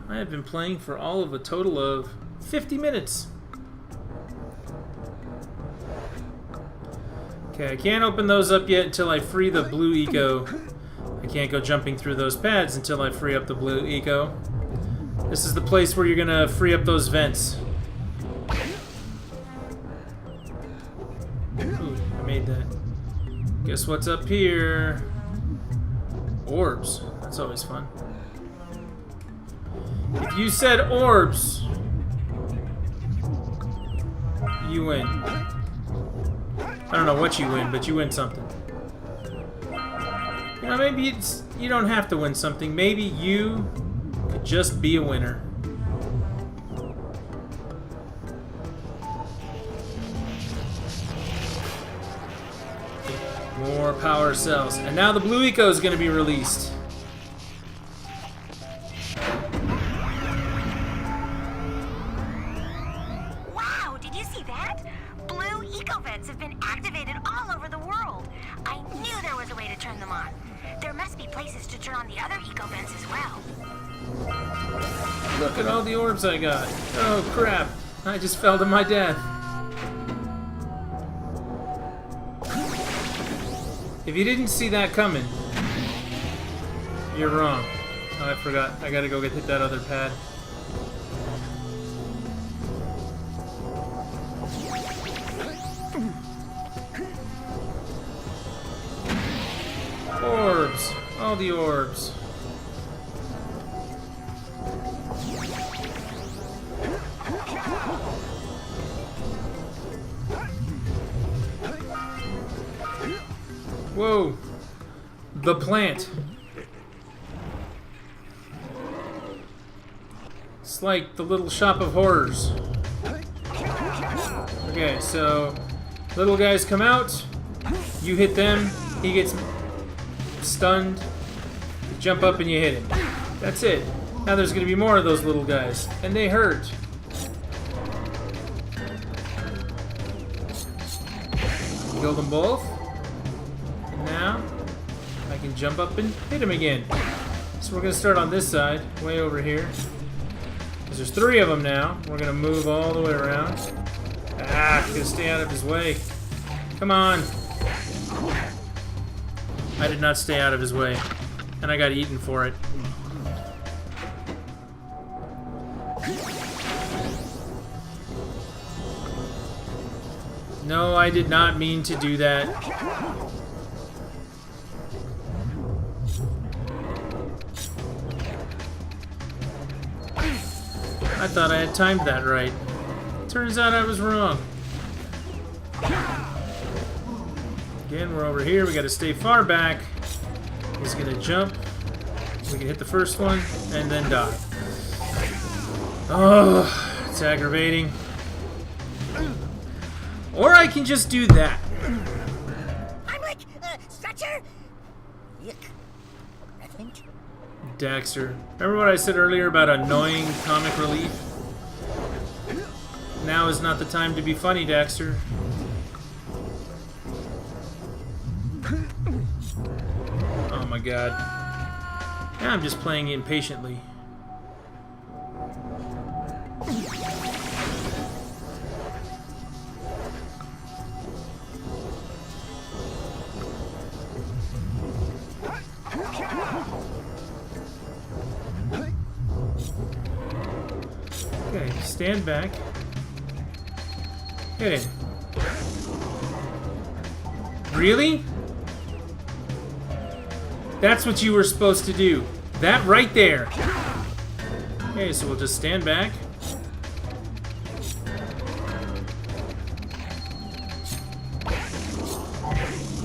I have been playing for all of a total of 50 minutes. Okay, I can't open those up yet until I free the blue eco. I can't go jumping through those pads until I free up the blue eco. This is the place where you're gonna free up those vents. Ooh, I made that. Guess what's up here? Orbs. That's always fun. If you said orbs, you win. I don't know what you win, but you win something. You know, maybe you don't have to win something. Maybe you could just be a winner. More power cells. And now the blue eco is going to be released. Wow, did you see that? Blue eco vents have been activated all over the world. I knew there was a way to turn them on. There must be places to turn on the other eco vents as well. Look at all the orbs I got. Oh crap, I just fell to my death. If you didn't see that coming, you're wrong. Oh, I forgot. I gotta go hit that other pad. Orbs. All the orbs. Whoa. The plant. It's like the little shop of horrors. Okay, so little guys come out, you hit them, he gets stunned, you jump up and you hit him. That's it. Now there's gonna be more of those little guys, and they hurt. Killed them both. And now I can jump up and hit him again. So we're gonna start on this side, way over here. Because there's 3 of them now. We're gonna move all the way around. Ah, gonna stay out of his way. Come on. I did not stay out of his way. And I got eaten for it. No, I did not mean to do that. I thought I had timed that right. Turns out I was wrong. Again, we're over here. We gotta stay far back. He's gonna jump. We can hit the first one and then die. Oh, it's aggravating. Or I can just do that. I'm like, stretcher? Yuck. I think. Daxter. Remember what I said earlier about annoying comic relief? Now is not the time to be funny, Daxter. Oh my god. Now I'm just playing impatiently. Okay, stand back. Hit him. Really? That's what you were supposed to do. That right there. Okay, so we'll just stand back.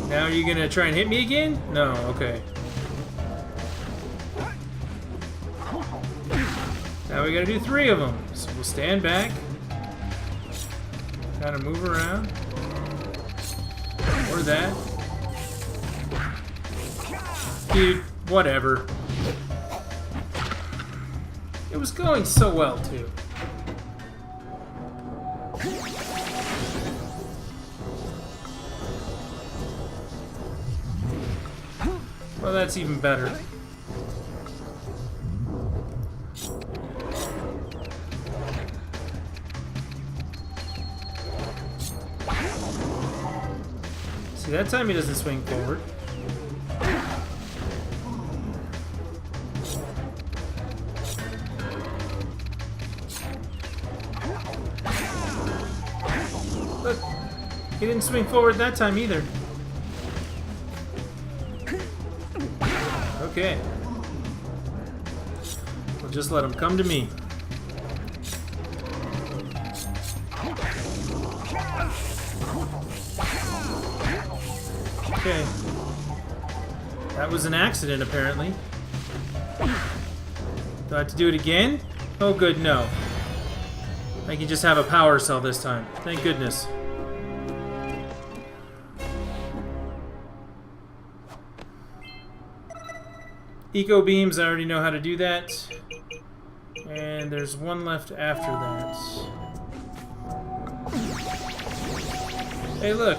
Now are you gonna try and hit me again? No, okay. Now we gotta do 3 of them. So we'll stand back. Kind of move around. Or that. Dude, whatever. It was going so well, too. Well, that's even better. See, that time he doesn't swing forward. Look, he didn't swing forward that time either. Okay. We'll just let him come to me. Okay. That was an accident, apparently. Do I have to do it again? Oh, good, no. I can just have a power cell this time. Thank goodness. Eco beams, I already know how to do that. And there's one left after that. Hey, look.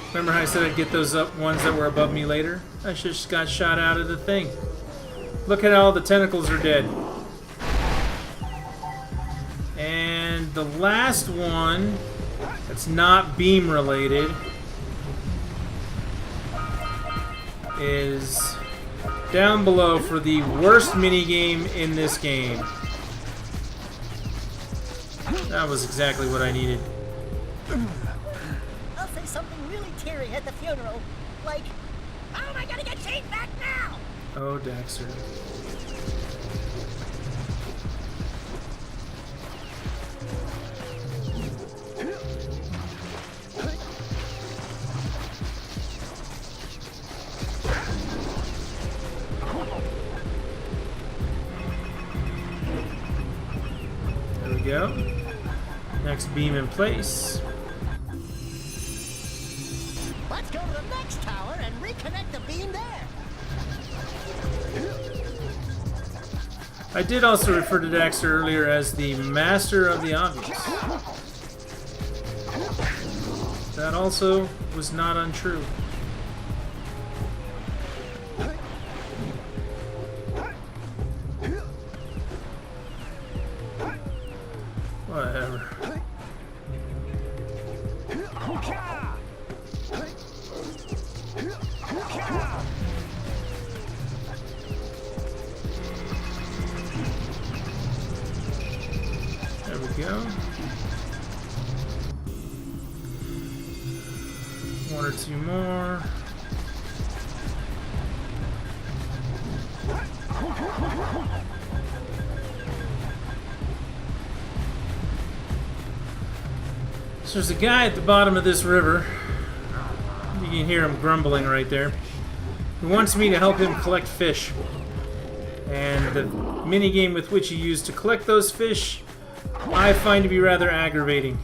Remember how I said I'd get those up ones that were above me later? I just got shot out of the thing. Look at all the tentacles are dead. And the last one that's not beam related is down below for the worst minigame in this game. That was exactly what I needed. I'll say something really teary at the funeral. Like, how am I gonna get Jane back now? Oh, Daxter. There we go. Next beam in place. Let's go to the next tower and reconnect the beam there. I did also refer to Daxter earlier as the master of the obvious. That also was not untrue. Whatever. There we go. One or two more. So there's a guy at the bottom of this river. You can hear him grumbling right there. Who wants me to help him collect fish. And the minigame with which he used to collect those fish, I find to be rather aggravating.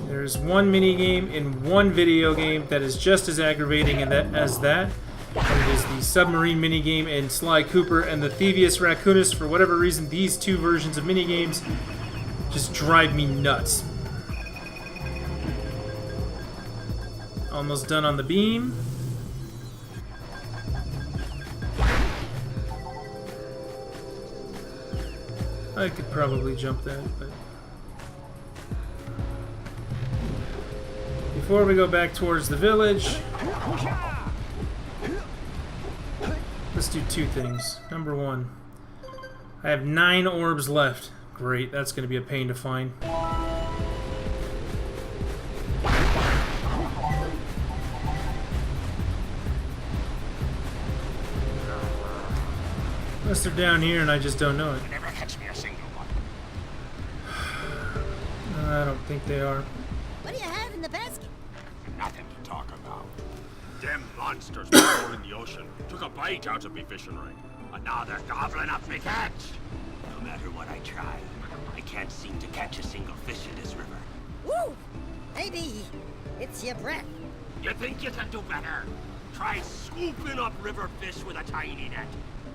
There's one minigame in one video game that is just as aggravating as that. And it is the submarine minigame in Sly Cooper and the Thievius Raccoonus. For whatever reason, these two versions of minigames just drive me nuts. Almost done on the beam. I could probably jump that, but before we go back towards the village, let's do two things. Number one, I have 9 orbs left. Great, that's going to be a pain to find. Unless they're down here and I just don't know it. Never catch me a single one. I don't think they are. What do you have in the basket? Nothing to talk about. Them monsters patrolling the ocean took a bite out of me fishing ring. But now they're gobbling up my catch. No matter what I try, I can't seem to catch a single fish in this river. Woo! Maybe it's your breath. You think you can do better? Try scooping up river fish with a tiny net.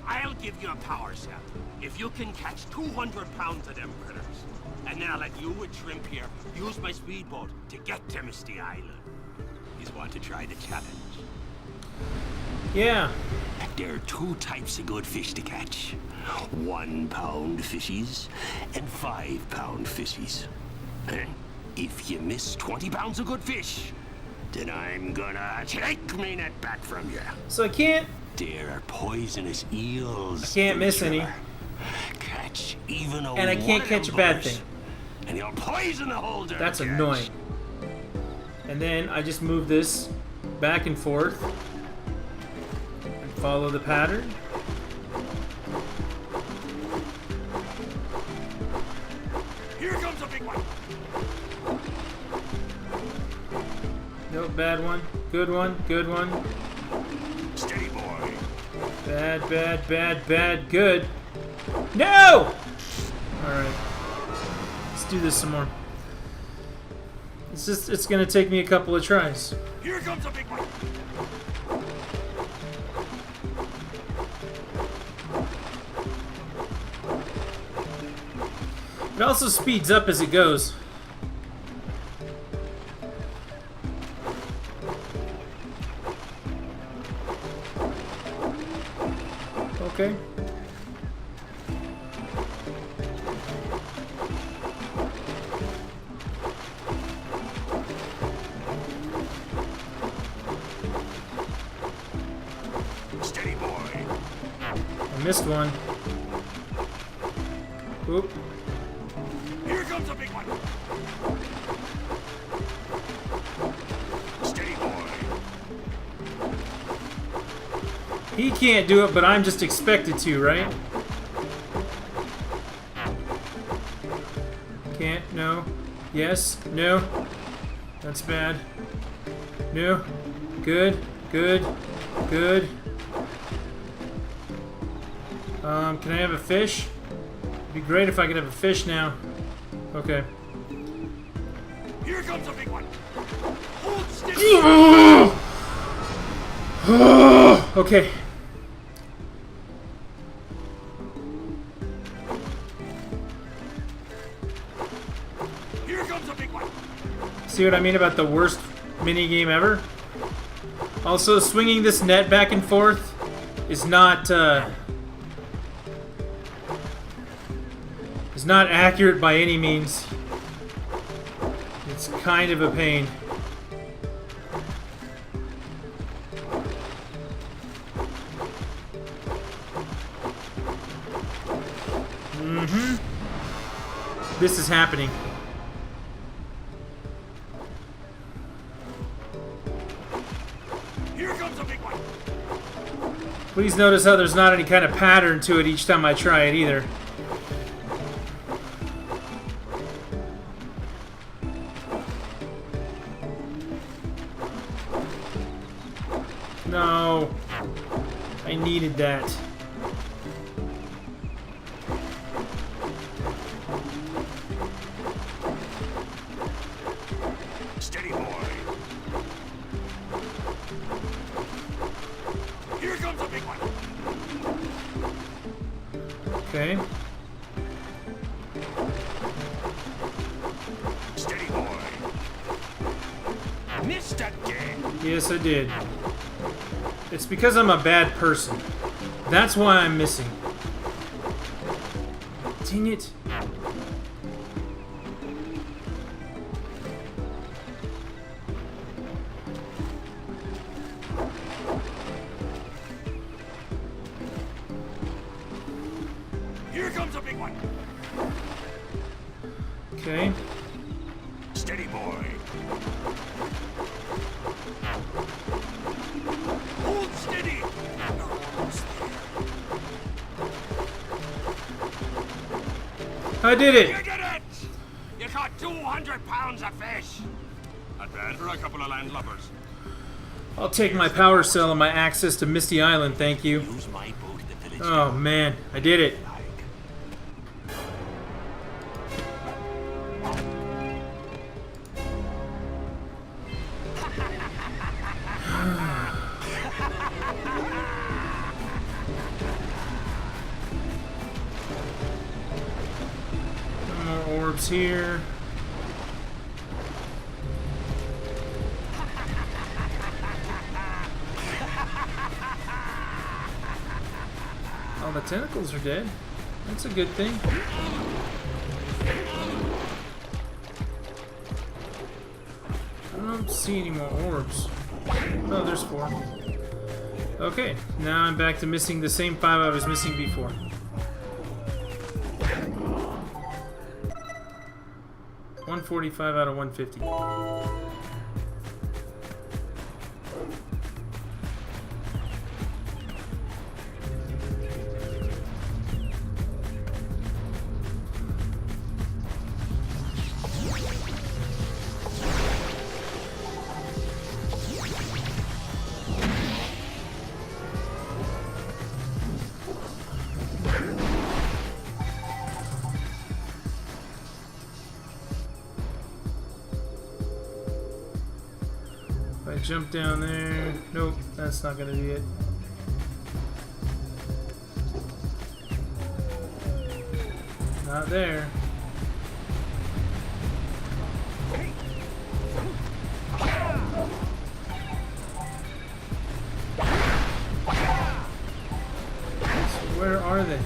I'll give you a power cell if you can catch 200 pounds of them critters. And then I'll let you and Shrimp here use my speedboat to get to Misty Island. You want to try the challenge? Yeah. There are two types of good fish to catch. 1 pound fishies and 5 pound fishies. And if you miss 20 pounds of good fish, then I'm gonna take me net back from you. So I can't. There are poisonous eels. I can't miss any. Catch even a And I can't catch a bad thing. And you'll poison the whole darn That's catch. annoying. And then I just move this back and forth and follow the pattern. Here comes a big one. No, bad one. Good one. Good one. Steady, boy. Bad, bad, bad, bad, good. No! Alright. Let's do this some more. It's gonna take me a couple of tries. Here comes a big one. It also speeds up as it goes. Okay. Steady, boy. I missed one. Oop. Here comes a big one. Steady, boy. He can't do it, but I'm just expected to, right? Can't, no. Yes, no. That's bad. No. Good, good, good. Can I have a fish? It'd be great if I could have a fish now. Okay. Here comes a big one. Hold steady. Okay. Here comes a big one. See what I mean about the worst minigame ever? Also, swinging this net back and forth is not accurate by any means. It's kind of a pain. This is happening. Here comes a big one. Please notice how there's not any kind of pattern to it each time I try it either. No. I needed that. Steady, boy. Here comes a big one. Okay. Steady, boy. Missed again. Yes, I did. It's because I'm a bad person. That's why I'm missing. Dang it. Here comes a big one. Okay. Steady, boy. Hold steady. I did it. You did it! You caught 200 pounds of fish. Not bad for a couple of landlubbers. I'll take my power cell and my access to Misty Island, thank you. Use my boat at the village Oh man, I did it. More orbs here. Oh, the tentacles are dead. That's a good thing. I don't see any more orbs. Oh, there's 4. Okay, now I'm back to missing the same 5 I was missing before. $145 out of 150. Jump down there. Nope, that's not gonna be it. Not there. So where are they?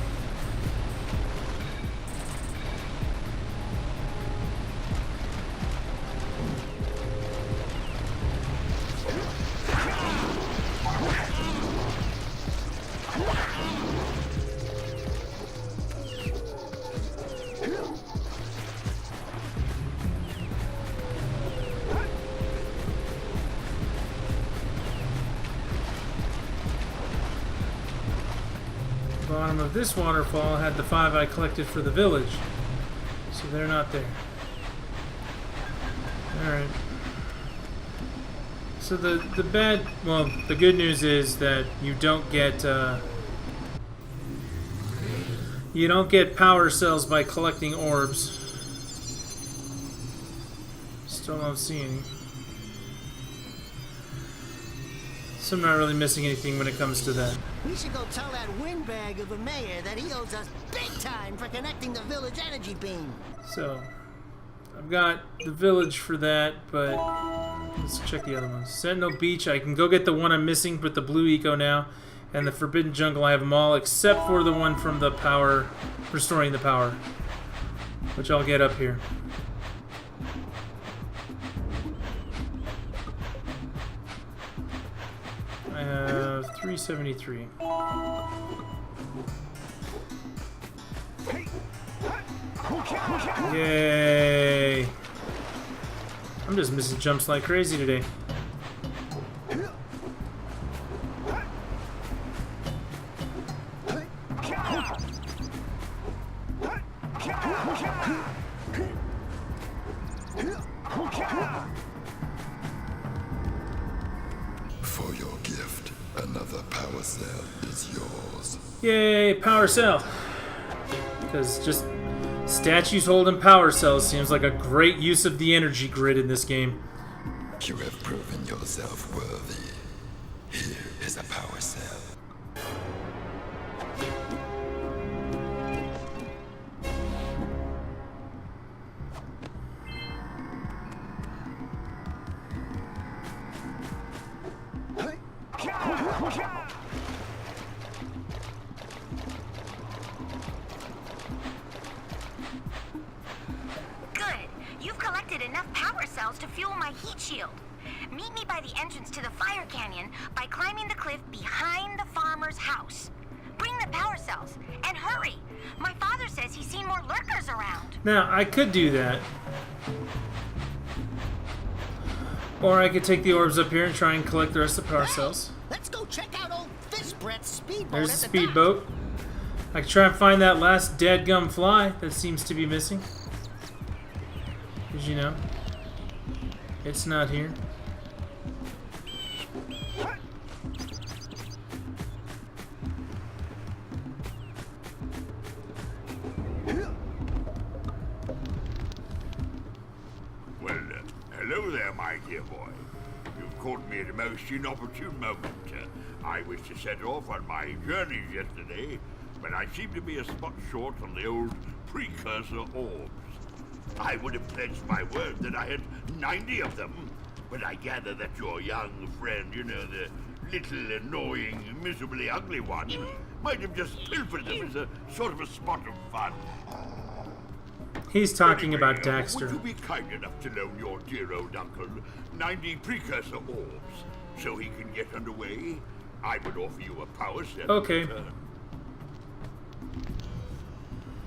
Bottom of this waterfall had the 5 I collected for the village, so they're not there. Alright. So the good news is that you don't get power cells by collecting orbs. Still don't see any. So I'm not really missing anything when it comes to that. We should go tell that windbag of a mayor that he owes us big time for connecting the village energy beam. So, I've got the village for that, but let's check the other ones. Sentinel Beach, I can go get the one I'm missing with the blue eco now. And the Forbidden Jungle, I have them all except for the one from the power, restoring the power, which I'll get up here. I have 373. Yay! I'm just missing jumps like crazy today. For your gift, another power cell is yours. Yay, power cell! Because just statues holding power cells seems like a great use of the energy grid in this game. You have proven yourself worthy. Here is a power cell. Good. You've collected enough power cells to fuel my heat shield. Meet me by the entrance to the fire canyon by climbing the cliff behind the farmer's house. Bring the power cells, and hurry! My father says he's seen more lurkers around. Now, I could do that. Or I could take the orbs up here and try and collect the rest of the power cells. Let's go check out old Fishbrett's speedboat. There's a at the dock. speedboat. I could try and find that last dadgum fly that seems to be missing. Because, you know, it's not here. Hello there, my dear boy. You've caught me at a most inopportune moment. I was to set off on my journeys yesterday, but I seem to be a spot short on the old precursor orbs. I would have pledged my word that I had 90 of them, but I gather that your young friend, you know, the little annoying, miserably ugly one, might have just pilfered them as a sort of a spot of fun. He's talking Anyway, about Daxter. Would you be kind enough to loan your dear old uncle 90 precursor orbs so he can get underway? I would offer you a power cell. Okay.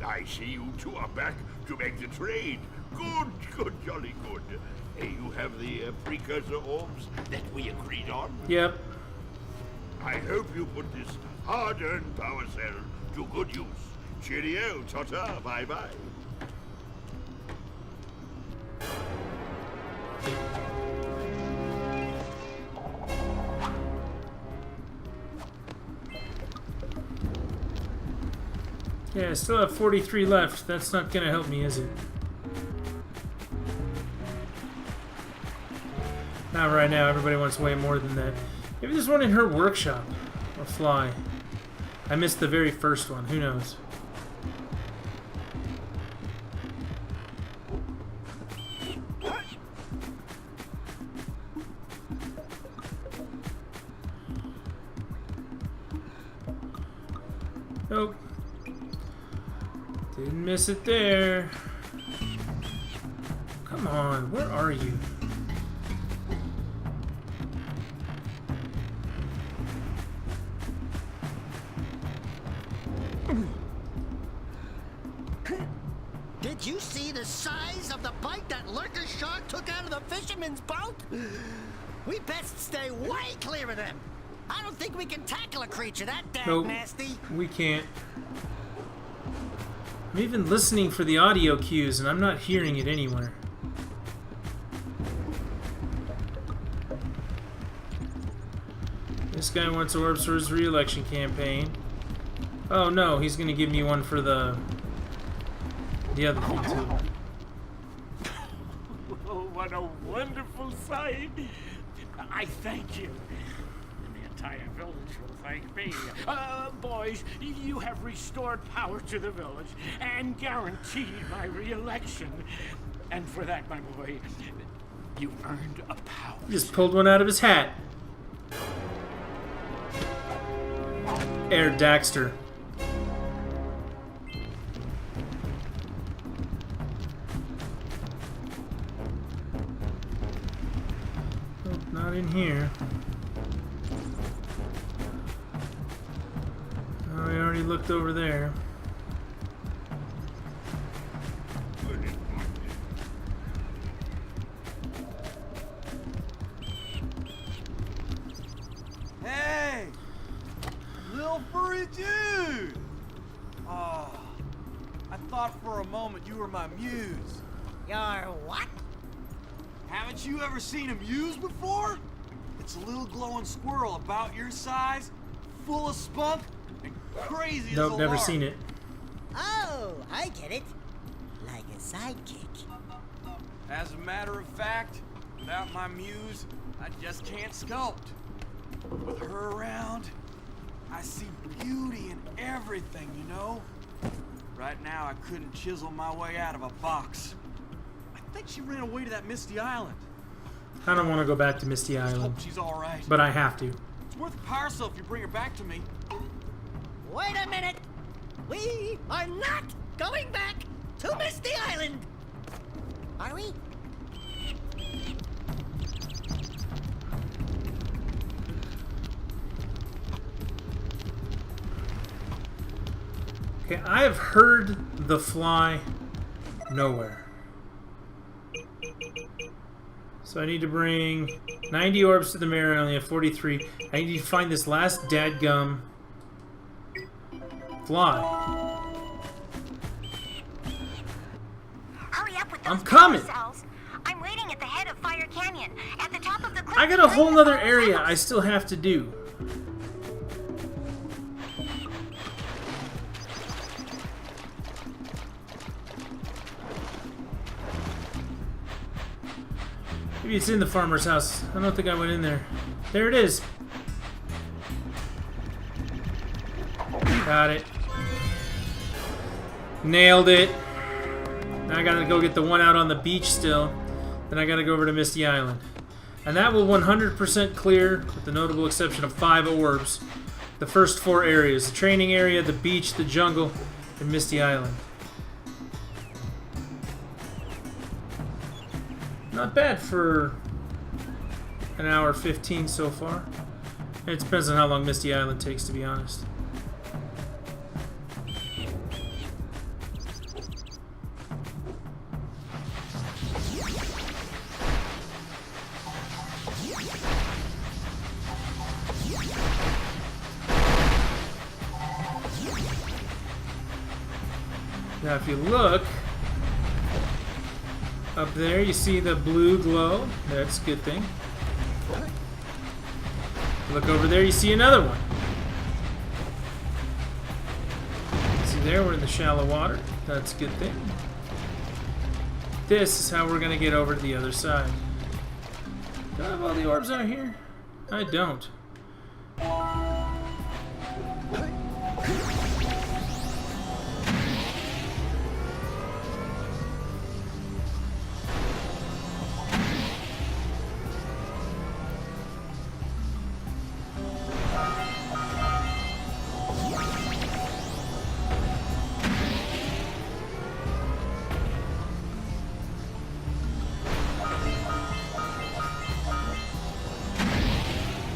I see you two are back to make the trade. Good, jolly good. Hey, you have the precursor orbs that we agreed on? Yep. I hope you put this hard-earned power cell to good use. Cheerio, ta-ta, bye-bye. Yeah, I still have 43 left. That's not gonna help me, is it? Not right now. Everybody wants way more than that. Maybe there's one in her workshop. Or fly. I missed the very first one. Who knows? Nope. Didn't miss it there. Come on, where are you? Did you see the size of the bite that lurker shark took out of the fisherman's boat? We best stay way clear of them. I don't think we can tackle a creature that damn nasty. We can't. I'm even listening for the audio cues and I'm not hearing it anywhere. This guy wants orbs for his re-election campaign. Oh no, he's gonna give me one for the other thing too. Oh, what a wonderful sight! I thank you. And the entire village will thank me. Boys, you have restored power to the village and guaranteed my re-election. And for that, my boy, you earned a power. He just pulled one out of his hat. Air Daxter. Nope, not in here. Oh, we already looked over there. Hey! Little furry dude! Oh, I thought for a moment you were my muse. Your what? Haven't you ever seen a muse before? It's a little glowing squirrel about your size, full of spunk, and crazy as a Nope, never lark. seen it. Oh, I get it. Like a sidekick. As a matter of fact, without my muse, I just can't sculpt. With her around, I see beauty in everything, you know? Right now, I couldn't chisel my way out of a box. I think she ran away to that Misty Island. I don't want to go back to Misty Just Island, hope she's all right. but I have to. It's worth a power cell if you bring her back to me. Wait a minute. We are not going back to Misty Island. Are we? Okay, I have heard the fly nowhere. So I need to bring 90 orbs to the mirror. I only have 43. I need to find this last dadgum fly. Hurry up with those I'm coming. power cells. I'm waiting at the head of Fire Canyon, at the top of the cliff. I got a whole nother area I still have to do. Maybe it's in the farmer's house. I don't think I went in there. There it is. Got it. Nailed it. Now I gotta go get the one out on the beach still. Then I gotta go over to Misty Island. And that will 100% clear, with the notable exception of 5 orbs, the first 4 areas. The training area, the beach, the jungle, and Misty Island. Not bad for an hour 15 so far. It depends on how long Misty Island takes, to be honest. Now if you look up there, you see the blue glow. That's a good thing. Look over there, you see another one. See there, we're in the shallow water. That's a good thing. This is how we're going to get over to the other side. Do I have all the orbs out here? I don't.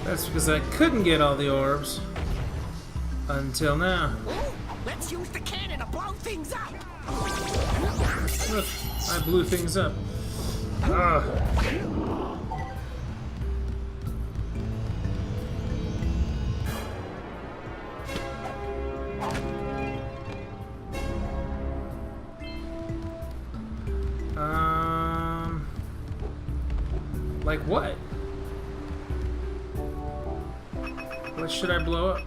That's because I couldn't get all the orbs until now. Ooh, let's use the cannon to blow things up. Look, I blew things up. Ugh. Like what? What should I blow up?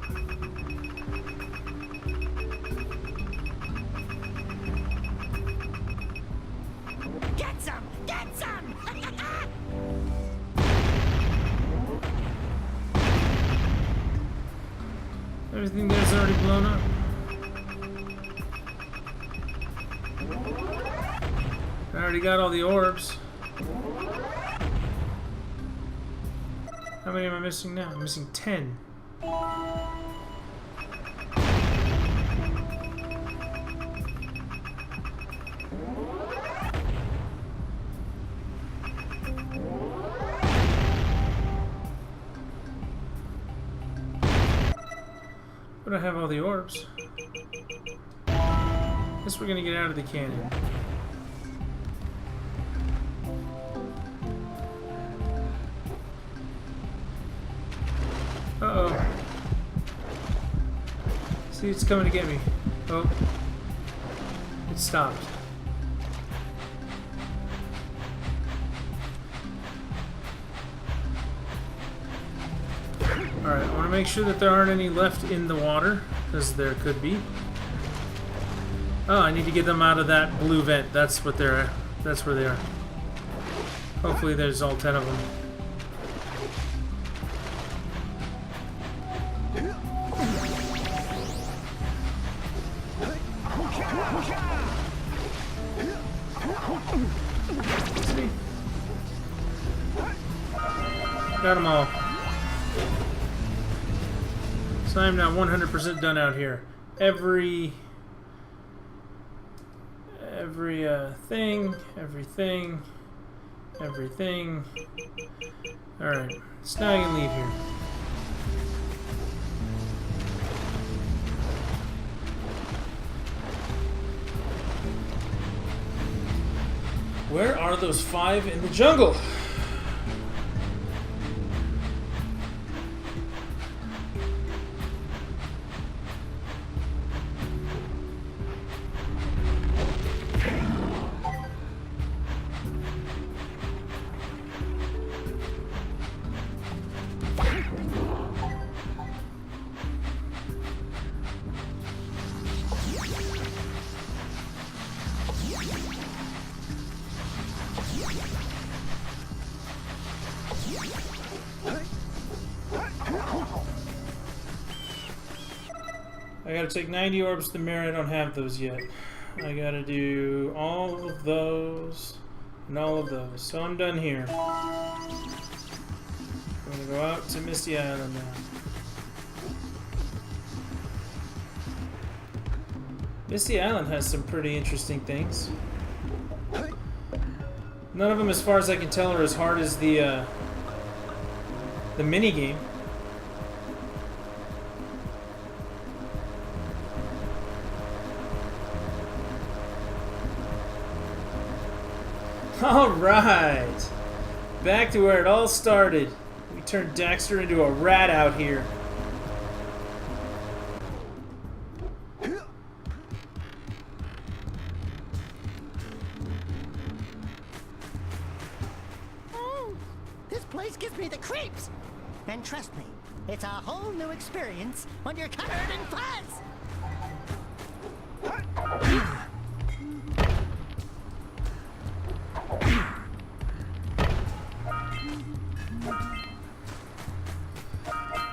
Get some! Get some! Everything there's already blown up. I already got all the orbs. How many am I missing now? I'm missing 10. But I have all the orbs. Guess we're gonna get out of the canyon. Uh-oh. See, it's coming to get me. Oh. It stopped. Alright, I want to make sure that there aren't any left in the water, because there could be. Oh, I need to get them out of that blue vent. That's what they're at. That's where they are. Hopefully there's all 10 of them. See? Got them all. So I'm now 100% done out here. Everything. Alright, so now I can leave here. Where are those 5 in the jungle? I gotta take 90 orbs to mirror. I don't have those yet. I gotta do all of those and all of those. So I'm done here. I'm gonna go out to Misty Island now. Misty Island has some pretty interesting things. None of them, as far as I can tell, are as hard as the mini game. Alright! Back to where it all started. We turned Daxter into a rat out here. This place gives me the creeps! And trust me, it's a whole new experience when you're covered in fuzz!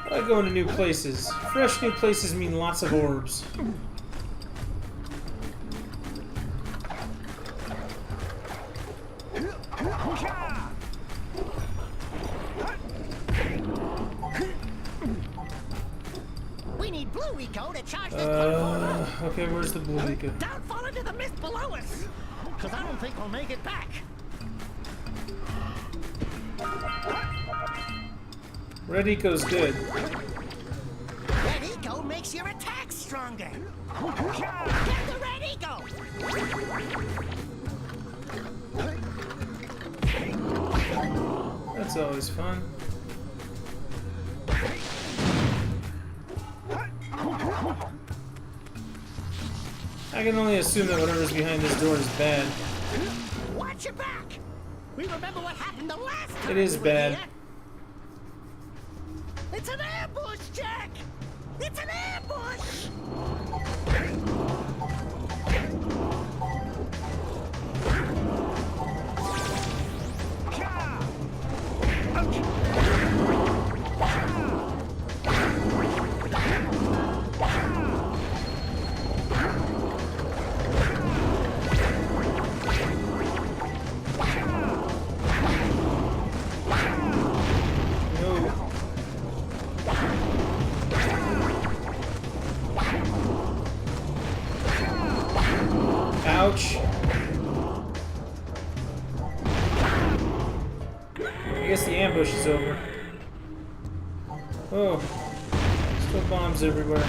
I like going to new places. Fresh new places mean lots of orbs. We need blue eco to charge this platform. Okay, where's the blue eco? Don't fall into the mist below us! Because I don't think we'll make it back. Red eco's good. Red eco makes your attack stronger. Get the red eco! That's always fun. I can only assume that whatever's behind this door is bad. Watch your back! We remember what happened the last time. It is we were bad. here. It's an ambush, Jack! It's an ambush! Ouch. I guess the ambush is over. Oh, still bombs everywhere.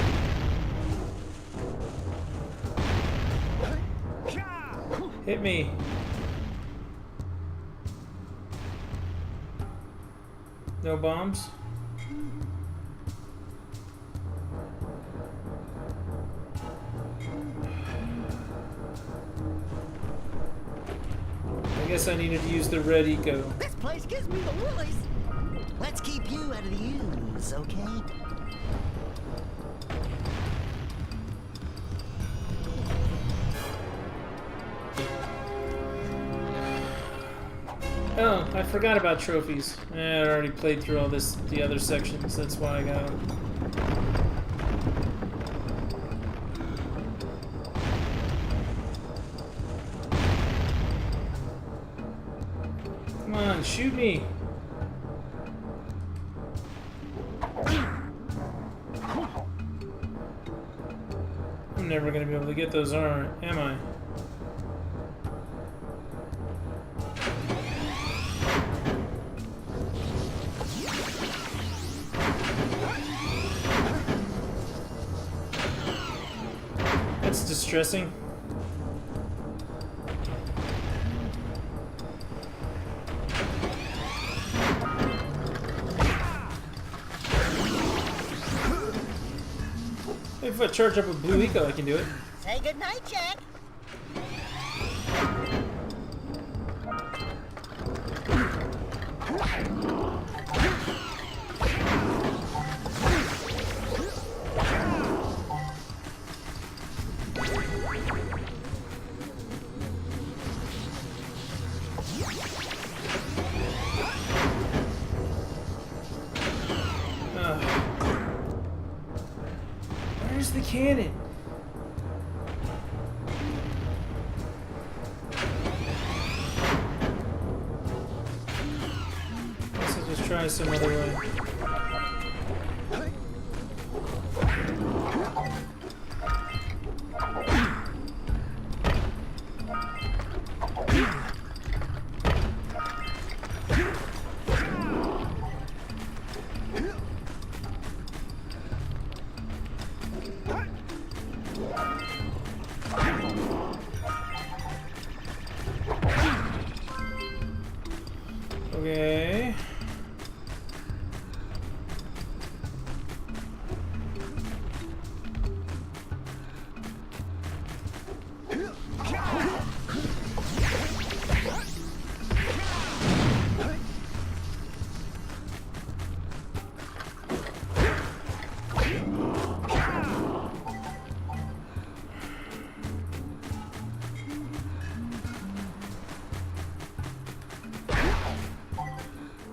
Hit me. No bombs? I guess I needed to use the red eco. This place gives me the willies. Let's keep you out of the ooze, okay? Oh, I forgot about trophies. I already played through all the other sections. That's why I got them. Come on, shoot me! I'm never gonna be able to get those, am I? That's distressing. If I charge up with blue eco, I can do it. Say goodnight, Jack. Where's the cannon? Guess I'll just try some other way. Okay.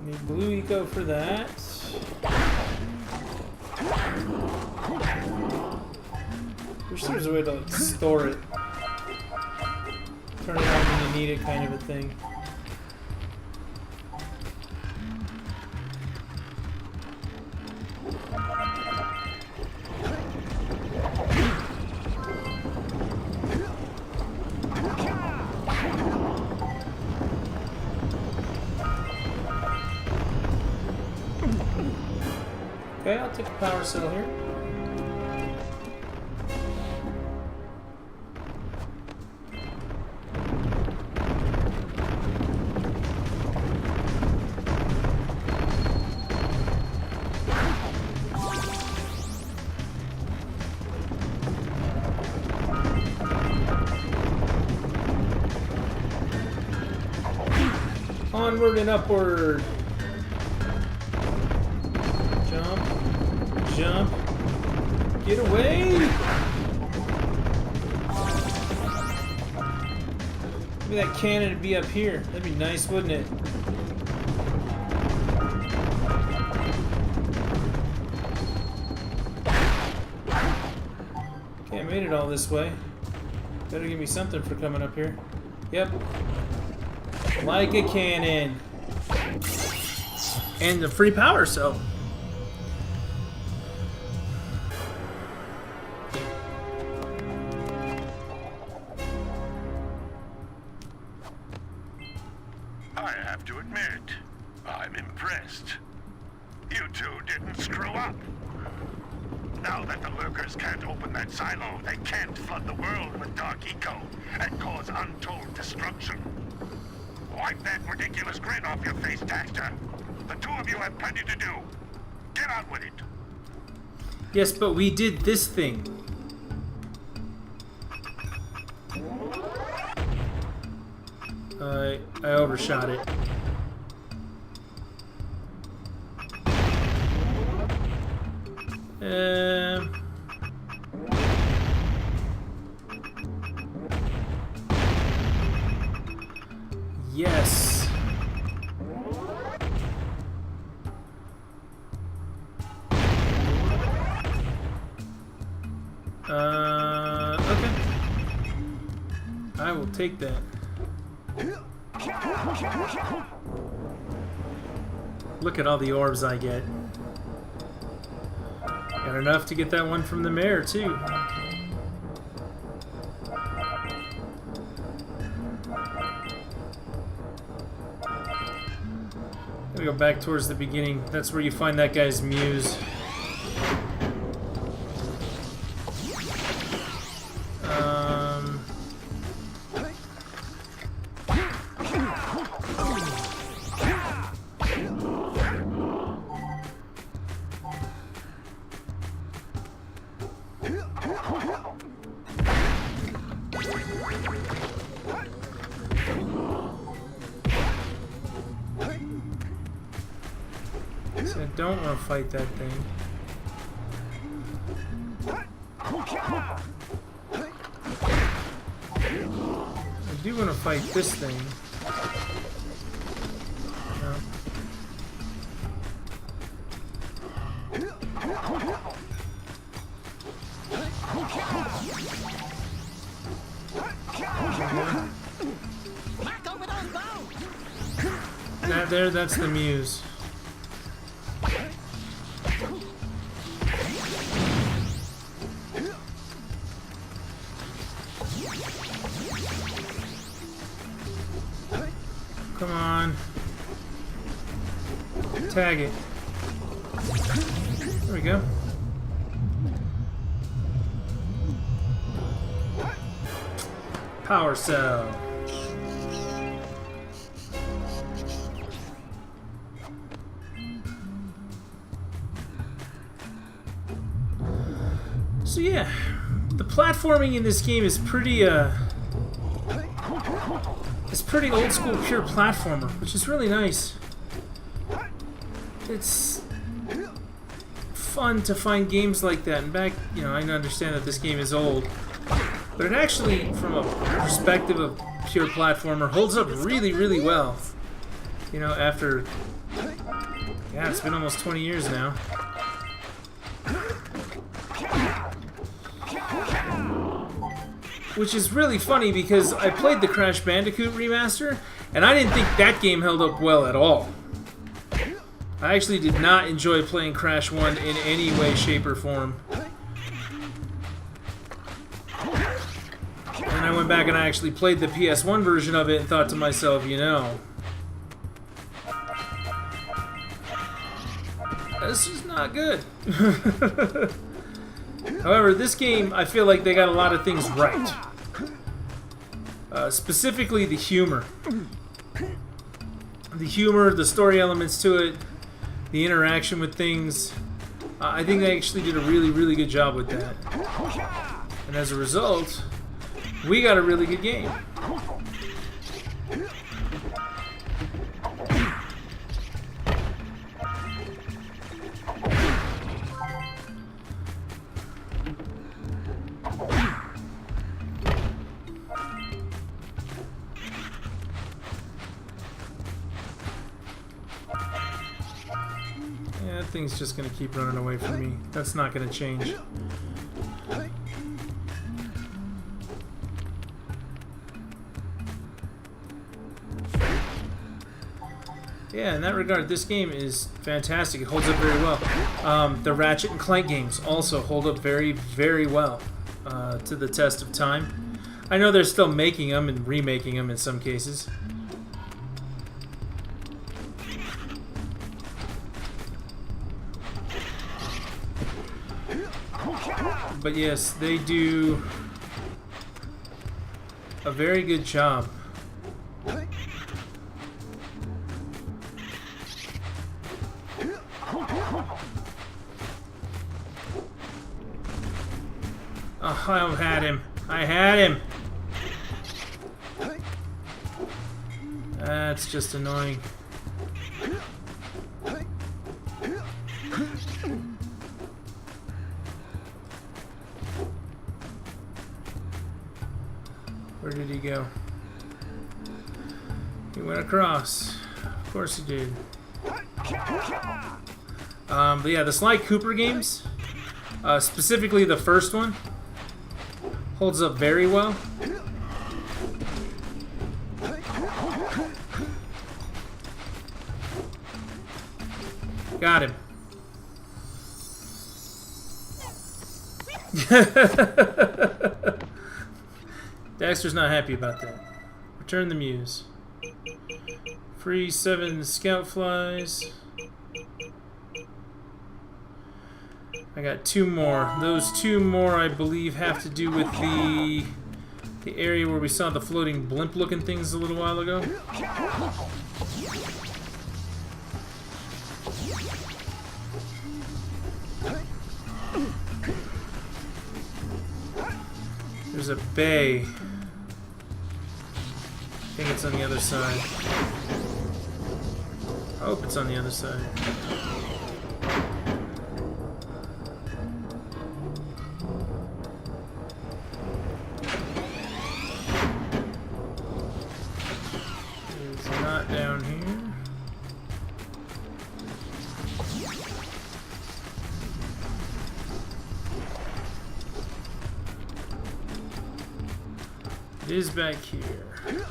Need blue eco for that. Wish there was a way to like, store it. Turn it on when you need it, kind of a thing. Okay, I'll take a power cell here. Onward and upward. Jump. Get away! Maybe that cannon would be up here. That'd be nice, wouldn't it? Okay, I made it all this way. Better give me something for coming up here. Yep. Like a cannon. And the free power cell. I have to admit, I'm impressed. You two didn't screw up. Now that the lurkers can't open that silo, they can't flood the world with dark eco and cause untold destruction. Wipe that ridiculous grin off your face, Daxter. The two of you have plenty to do. Get on with it. Yes, but we did this thing. I overshot it. Yes. Okay. I will take that. Look at all the orbs I get. Got enough to get that one from the mayor, too. Gotta go back towards the beginning. That's where you find that guy's muse. So I don't want to fight that thing. I do want to fight this thing. No. Right there, that's the muse. Come on. Tag it. There we go. Power cell. So yeah, the platforming in this game is pretty it's pretty old school pure platformer, which is really nice. It's fun to find games like that. And back, you know, I understand that this game is old, but it actually, from a perspective of pure platformer, holds up really, really well. You know, after, yeah, it's been almost 20 years now. Which is really funny because I played the Crash Bandicoot remaster, and I didn't think that game held up well at all. I actually did not enjoy playing Crash 1 in any way, shape, or form. And I went back and I actually played the PS1 version of it and thought to myself, you know, this is not good. However, this game, I feel like they got a lot of things right. Specifically the humor. The humor, the story elements to it, the interaction with things. I think they actually did a really, really good job with that. And as a result, we got a really good game. That thing's just gonna keep running away from me. That's not gonna change. Yeah, in that regard, this game is fantastic. It holds up very well. The Ratchet and Clank games also hold up very, very well to the test of time. I know they're still making them and remaking them in some cases. But yes, they do a very good job. Oh, I had him. I had him. That's just annoying. Where did he go? He went across. Of course he did. But yeah, the Sly Cooper games, specifically the first one, holds up very well. Got him. Daxter's not happy about that. Return the muse. Free 7 scout flies. I got 2 more. Those 2 more, I believe, have to do with the area where we saw the floating blimp-looking things a little while ago. There's a bay. I think it's on the other side. I hope it's on the other side. It's not down here. It is back here. You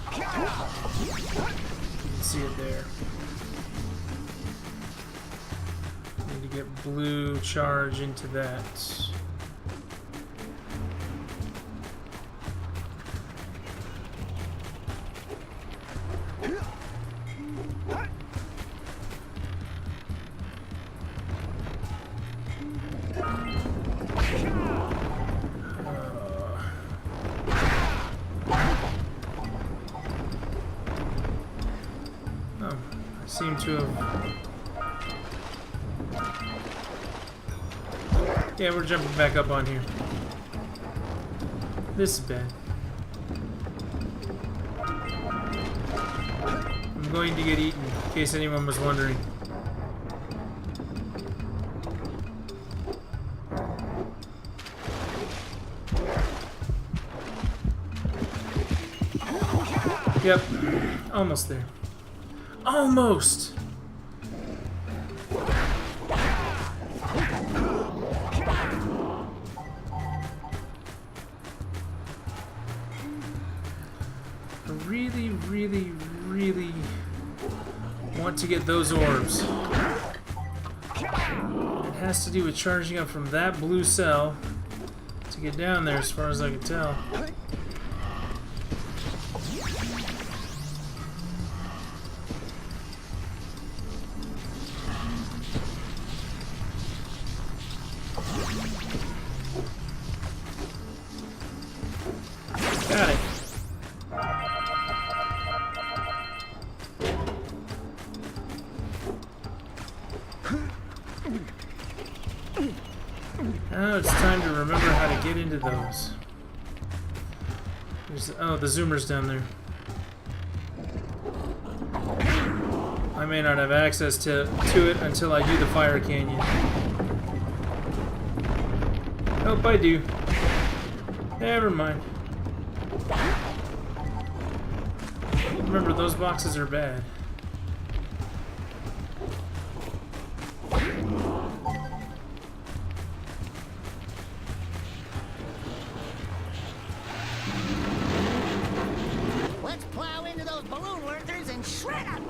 can see it there. get blue charge into that. Seem to have... Yeah, we're jumping back up on here. This is bad. I'm going to get eaten, in case anyone was wondering. Yep, almost there. Almost! I really, really, really want to get those orbs. It has to do with charging up from that blue cell to get down there, as far as I can tell. Got it. Now it's time to remember how to get into those. Oh, the zoomer's down there. I may not have access to it until I do the fire canyon. Nope, I do. Never mind. Remember, those boxes are bad. Let's plow into those balloon lurkers and shred them!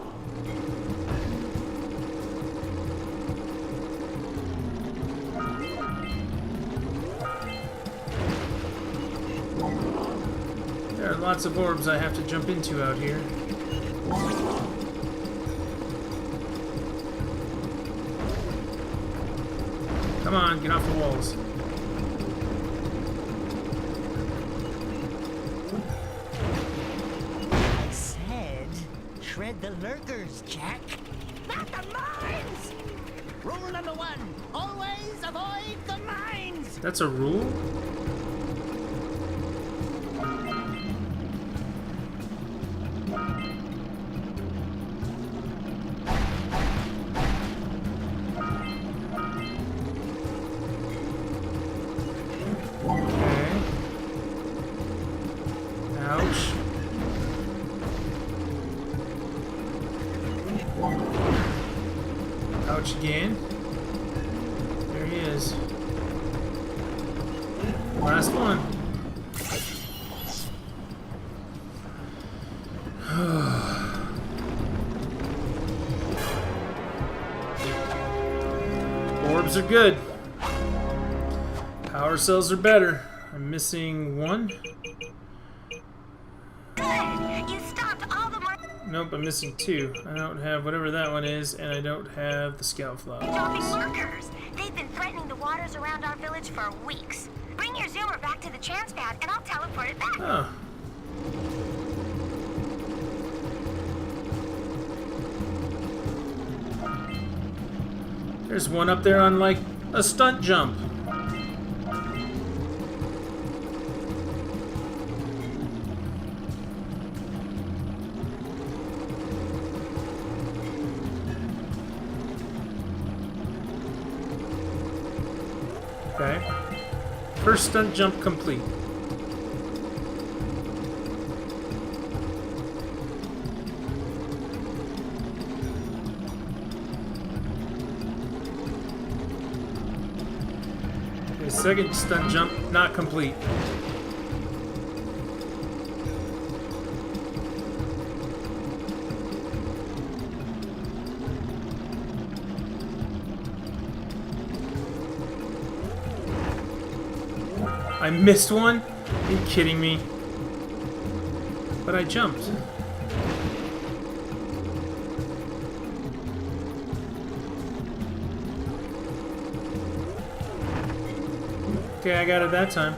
There are lots of orbs I have to jump into out here. Come on, get off the walls. I said, shred the lurkers, Jack. Not the mines! Rule number 1, always avoid the mines! That's a rule? Ouch again. There he is. Last one. Orbs are good. Power cells are better. I'm missing one. You stopped all the Nope, I'm missing two. I don't have whatever that one is, and I don't have the scout dropping flowers. lurkers. They've been threatening the waters around our village for weeks. Bring your zoomer back to the chance pad, and I'll teleport it back. Oh. There's one up there on, like, a stunt jump. Okay. First stunt jump complete. Okay, second stunt jump not complete. I missed one? Are you kidding me? But I jumped. Okay, I got it that time.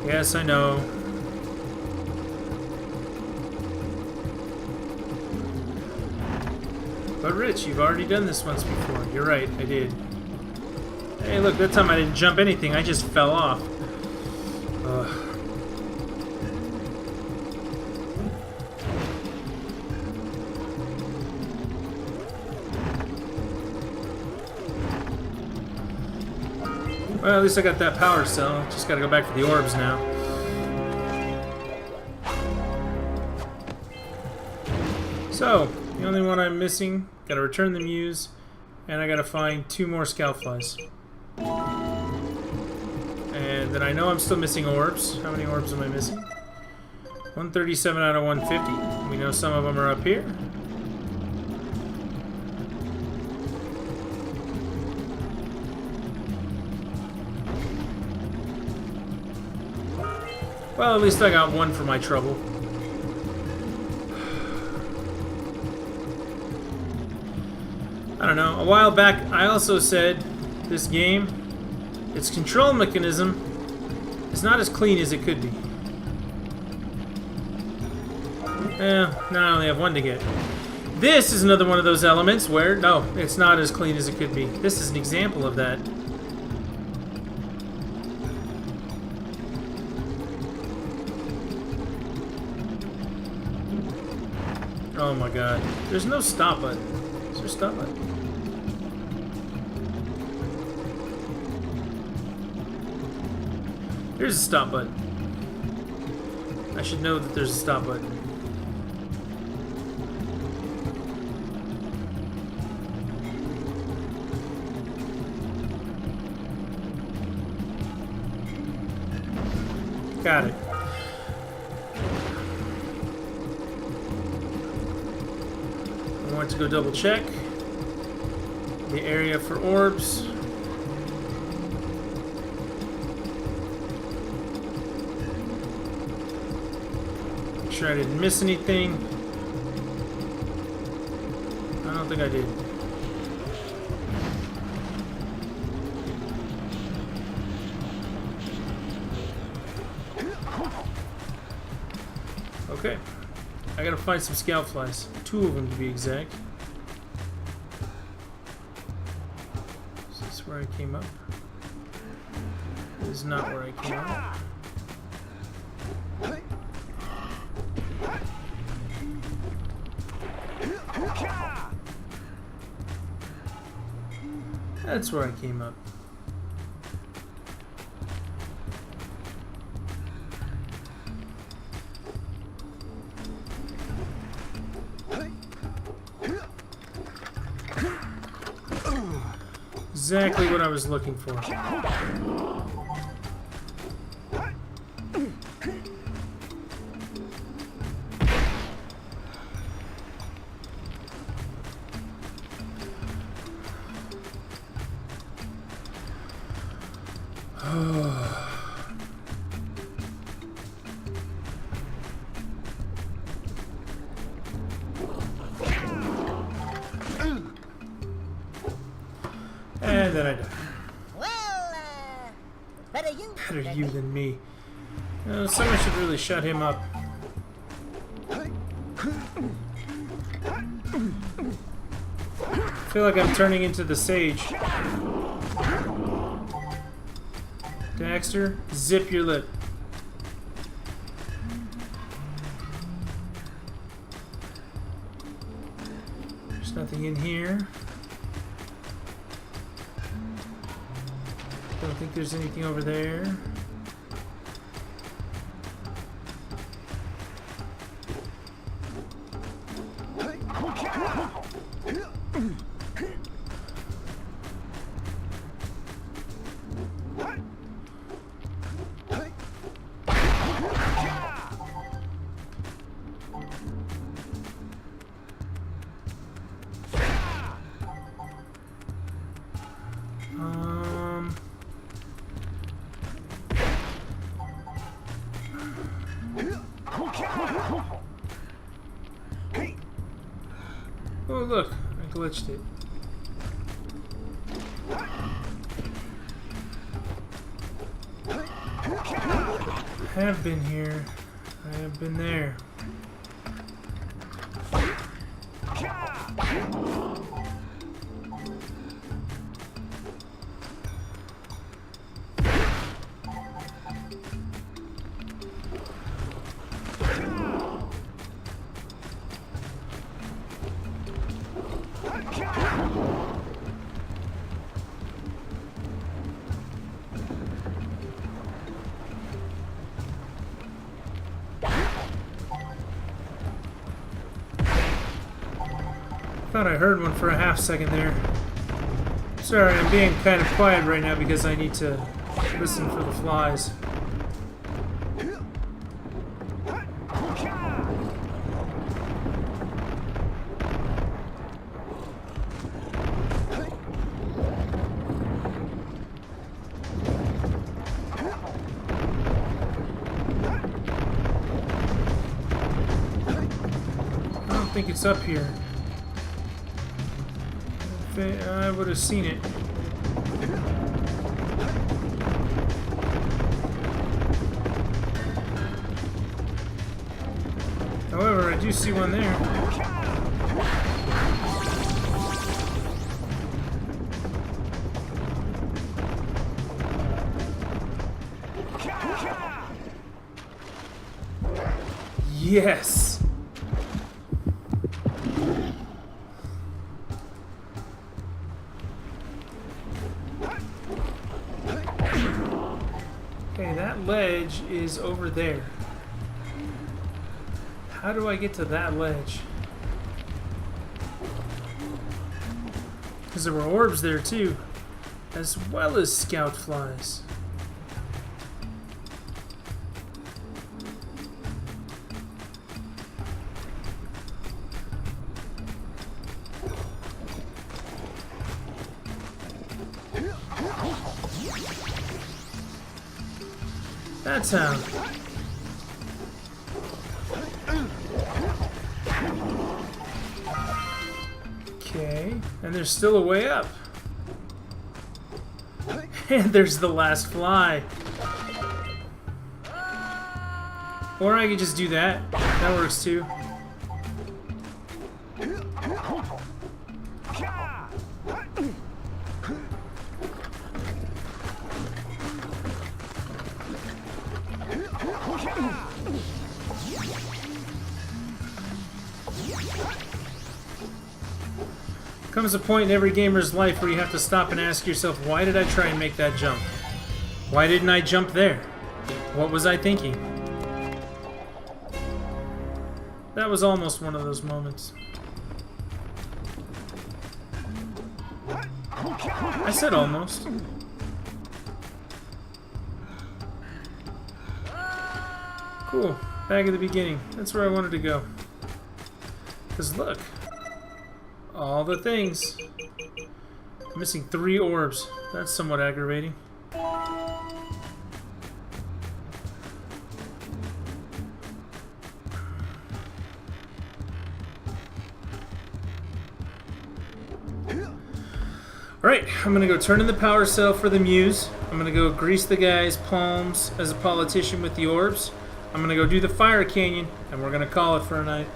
Yes, I know. But Rich, you've already done this once before. You're right, I did. Hey, look, that time I didn't jump anything. I just fell off. Ugh. Well, at least I got that power cell. Just gotta go back for the orbs now. So, the only one I'm missing, gotta return the muse, and I gotta find 2 more scout flies. And then I know I'm still missing orbs. How many orbs am I missing? 137 out of 150. We know some of them are up here. Well, at least I got 1 for my trouble. I don't know. A while back, I also said this game, its control mechanism is not as clean as it could be. Now I only have 1 to get. This is another one of those elements where, no, it's not as clean as it could be. This is an example of that. Oh my god. There's no stop button. Is there a stop button? There's a stop button. I should know that there's a stop button. Got it. I want to go double check the area for orbs. Make sure I didn't miss anything. I don't think I did. Okay. I gotta find some scout flies. 2 of them to be exact. Is this where I came up? This is not where I came up. That's where I came up. Exactly what I was looking for. And then I die. Well, better you than me. Someone should really shut him up. I feel like I'm turning into the sage. Daxter, zip your lip. There's nothing in here. Don't think there's anything over there. look, I glitched it. I have been here. I have been there. Thought I heard one for a half second there. Sorry, I'm being kind of quiet right now because I need to listen for the flies. I don't think it's up here. I would have seen it. However, I do see one there. Yes! Okay, that ledge is over there. How do I get to that ledge? Because there were orbs there too, as well as scout flies. That's how. Okay, and there's still a way up. And there's the last fly. Or I could just do that. That works too. Comes a point in every gamer's life where you have to stop and ask yourself, why did I try and make that jump? Why didn't I jump there? What was I thinking? That was almost one of those moments. I said almost. Cool. Back at the beginning. That's where I wanted to go. Because look. All the things. I'm missing 3 orbs. That's somewhat aggravating. Alright, I'm gonna go turn in the power cell for the Muse. I'm gonna go grease the guy's palms as a politician with the orbs. I'm gonna go do the fire canyon, and we're gonna call it for a night.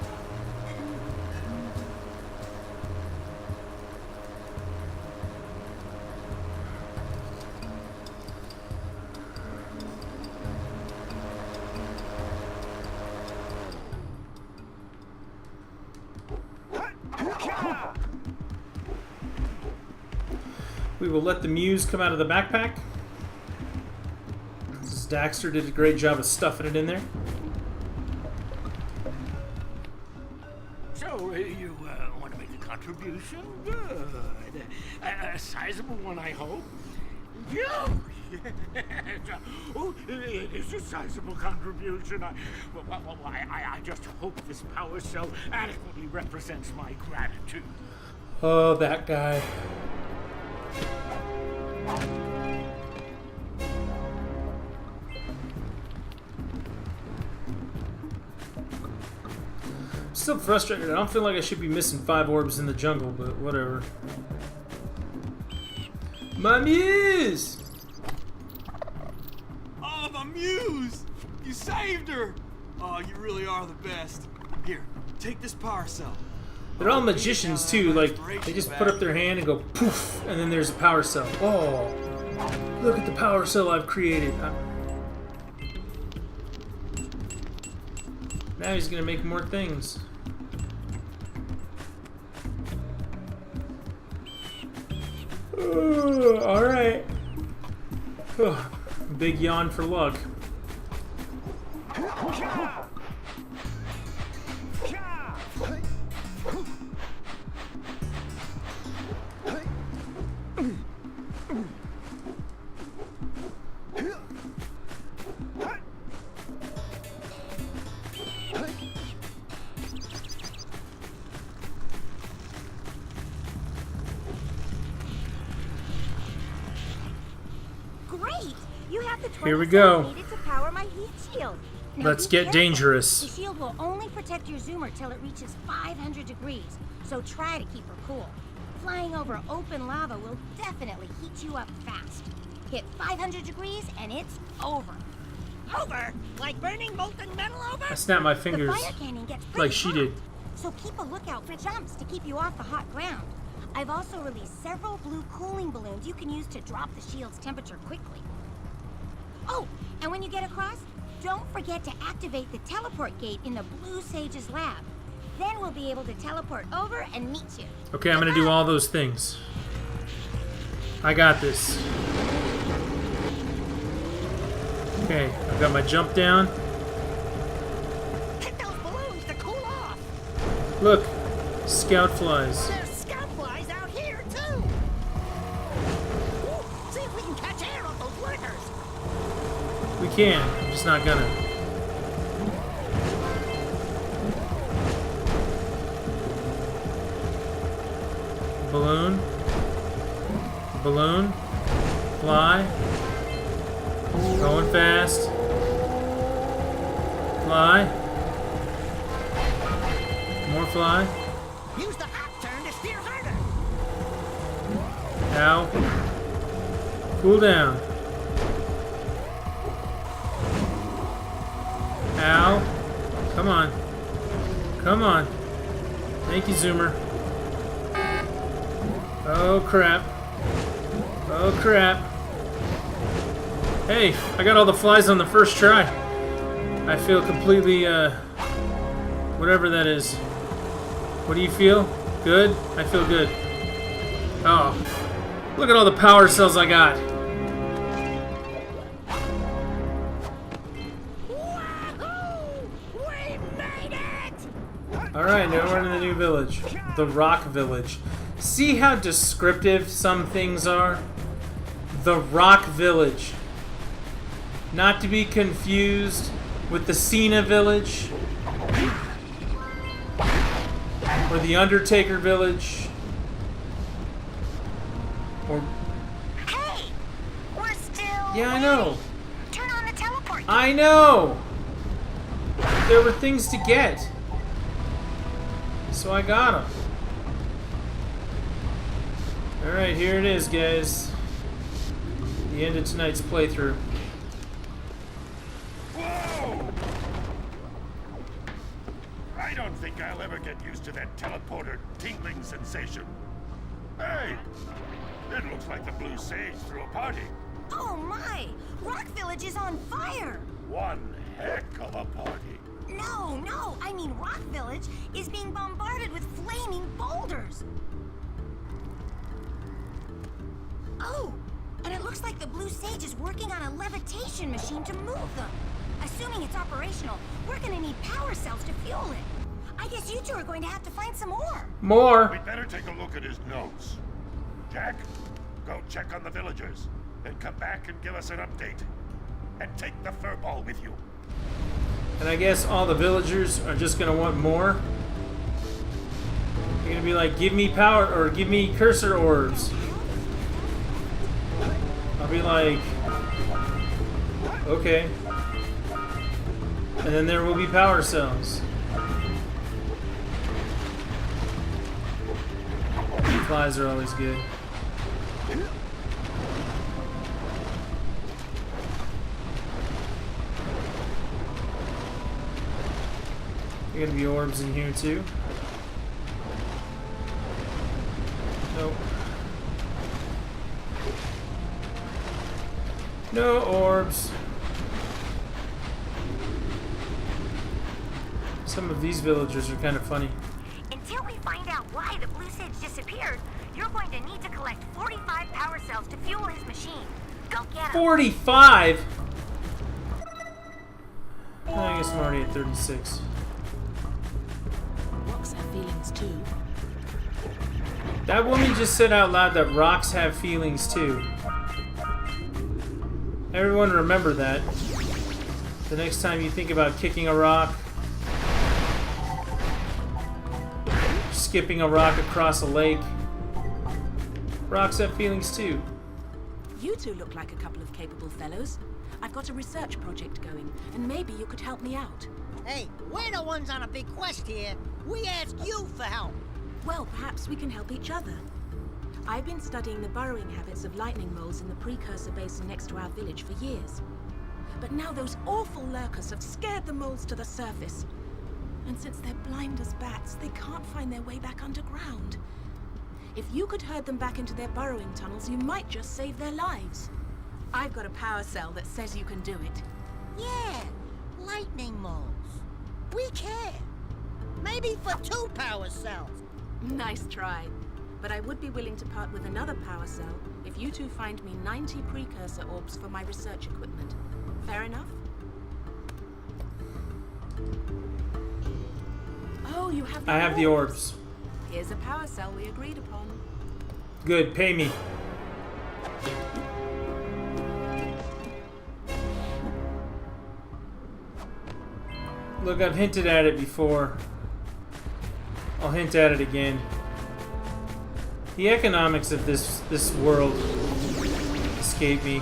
We will let the Muse come out of the backpack. Daxter did a great job of stuffing it in there. So, you want to make a contribution? Good. A sizable one, I hope. Yeah. Oh, it is a sizable contribution. I just hope this power cell adequately represents my gratitude. Oh, that guy. Still frustrated. I don't feel like I should be missing 5 orbs in the jungle, but whatever. My muse! Oh, my muse! You saved her! Oh, you really are the best. Here, take this power cell. They're all magicians too, like, they just put up their hand and go poof, and then there's a power cell. Oh, look at the power cell I've created. Now he's gonna make more things. Alright. Big yawn for luck. Great! You have the Here we 20 go. cells needed to power my heat shield. Now Let's be get careful. dangerous. The shield will only protect your zoomer till it reaches 500 degrees, so try to keep her cool. Flying over open lava will definitely heat you up fast. Hit 500 degrees and it's over. Over? Like burning molten metal over? I snapped my The fingers fire canyon gets pretty like she hot, did. so keep a lookout for jumps to keep you off the hot ground. I've also released several blue cooling balloons you can use to drop the shield's temperature quickly. Oh, and when you get across, don't forget to activate the teleport gate in the Blue Sage's lab. Then we'll be able to teleport over and meet you. Okay, I'm gonna do all those things. I got this. Okay, I've got my jump down. Hit those balloons to cool off. Look, scout flies. There's scout flies out here, too. Ooh, see if we can catch air off those lurkers. We can, I'm just not gonna. Balloon. Balloon. Fly. Going fast. Fly. More fly. Use the hop turn to steer harder. Ow. Cool down. Ow. Come on. Come on. Thank you, Zoomer. Oh, crap. Oh, crap. Hey, I got all the flies on the first try. I feel completely, whatever that is. What do you feel? Good? I feel good. Oh, look at all the power cells I got. Wahoo! We made it! Alright, now we're in the new village. The Rock Village. See how descriptive some things are? The Rock Village. Not to be confused with the Cena Village. Or the Undertaker Village. Or... Hey! We're still Yeah, I know. Turn on the teleport. I know! There were things to get. So I got them. Alright, here it is, guys. The end of tonight's playthrough. Whoa! I don't think I'll ever get used to that teleporter tingling sensation. Hey! It looks like the Blue Sage threw a party. Oh my! Rock Village is on fire! One heck of a party. No, I mean Rock Village is being bombarded with flaming boulders. Oh, and it looks like the Blue Sage is working on a levitation machine to move them. Assuming it's operational, we're gonna need power cells to fuel it. I guess you two are going to have to find some more. More! We'd better take a look at his notes. Jack, go check on the villagers, then come back and give us an update. And take the furball with you. And I guess all the villagers are just gonna want more. You're gonna be like, give me power, or give me cursor orbs. I'll be like, okay. And then there will be power cells. Flies are always good. There are gonna be orbs in here too. Nope. No orbs. Some of these villagers are kind of funny. Until we find out why the blue sage disappeared, you're going to need to collect 45 power cells to fuel his machine. Go get 'em. 45? I guess I'm already at 36. Rocks have feelings too. That woman just said out loud that rocks have feelings too. Everyone remember that. The next time you think about kicking a rock, skipping a rock across a lake, rocks have feelings too. You two look like a couple of capable fellows. I've got a research project going, and maybe you could help me out. Hey, we're the ones on a big quest here. We ask you for help. Well, perhaps we can help each other. I've been studying the burrowing habits of lightning moles in the precursor basin next to our village for years. But now those awful lurkers have scared the moles to the surface. And since they're blind as bats, they can't find their way back underground. If you could herd them back into their burrowing tunnels, you might just save their lives. I've got a power cell that says you can do it. Yeah, lightning moles. We care. Maybe for 2 power cells. Nice try. But I would be willing to part with another power cell if you two find me 90 precursor orbs for my research equipment. Fair enough? Oh, you have the I have the orbs. Here's a power cell we agreed upon. Good, pay me. Look, I've hinted at it before. I'll hint at it again. The economics of this world escape me.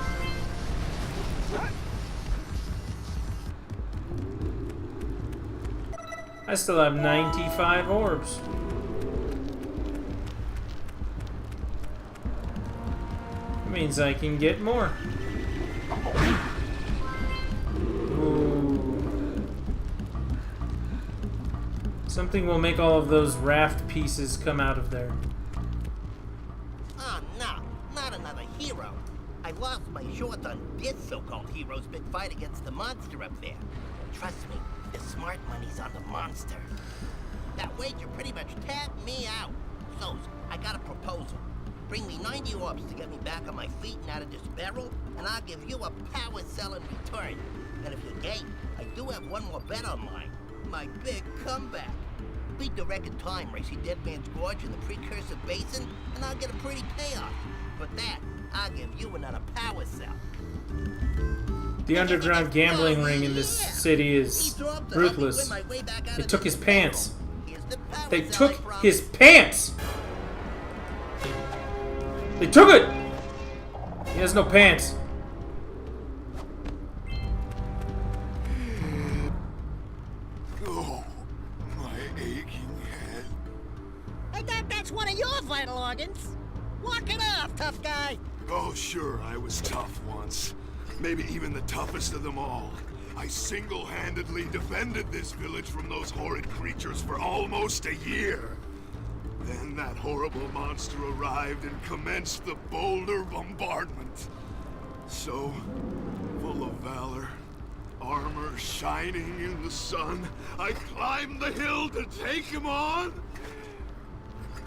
I still have 95 orbs. That means I can get more. Ooh. Something will make all of those raft pieces come out of there. Oh, no, not another hero. I lost my short on this so-called hero's big fight against the monster up there. Trust me, the smart money's on the monster. That wager pretty much tapped me out. So, I got a proposal. Bring me 90 orbs to get me back on my feet and out of this barrel, and I'll give you a power cell in return. And if you're game, I do have one more bet on mine. My big comeback. Beat the record time race in Dead Man's Gorge in the precursor basin, and I'll get a pretty payoff. For that, I'll give you another power cell. The underground gambling ring in this city is ruthless. They took his pants. They took his pants! They took it! He has no pants. Oh, my aching head. I thought that's one of your vital organs. Walk it off, tough guy. Oh, sure, I was tough once. Maybe even the toughest of them all. I single-handedly defended this village from those horrid creatures for almost a year. Then that horrible monster arrived and commenced the boulder bombardment. So, full of valor, armor shining in the sun, I climbed the hill to take him on.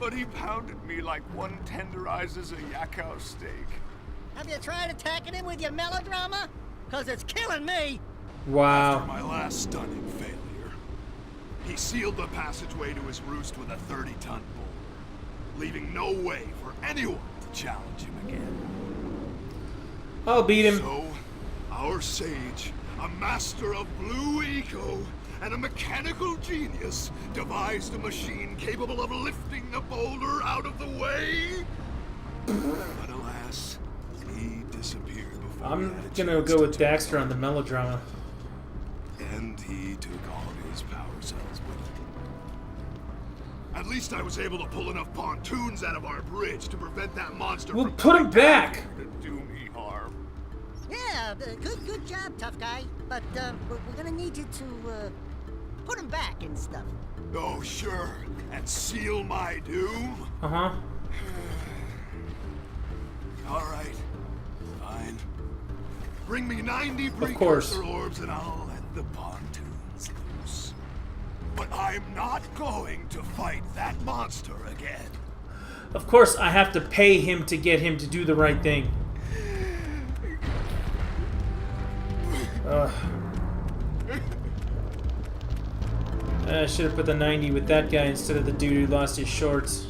But he pounded me like one tenderizes a yakkow steak. Have you tried attacking him with your melodrama? Cause it's killing me. Wow. After my last stunning failure, he sealed the passageway to his roost with a 30-ton boulder, leaving no way for anyone to challenge him again. I'll beat him. So, our sage, a master of blue eco and a mechanical genius, devised a machine capable of lifting the boulder out of the way. But alas, he disappeared before I'm gonna go with Daxter on the melodrama. And he took all his power cells with him. At least I was able to pull enough pontoons out of our bridge to prevent that monster We'll from put him coming down back. here to do me harm. Yeah, good job, tough guy. But we're gonna need you to put him back and stuff. Oh, sure. And seal my doom? Uh-huh. All right. Fine. Bring me 90 course. precursor orbs and I'll let the pontoons loose. But I'm not going to fight that monster again. Of course, I have to pay him to get him to do the right thing. I should have put the 90 with that guy instead of the dude who lost his shorts.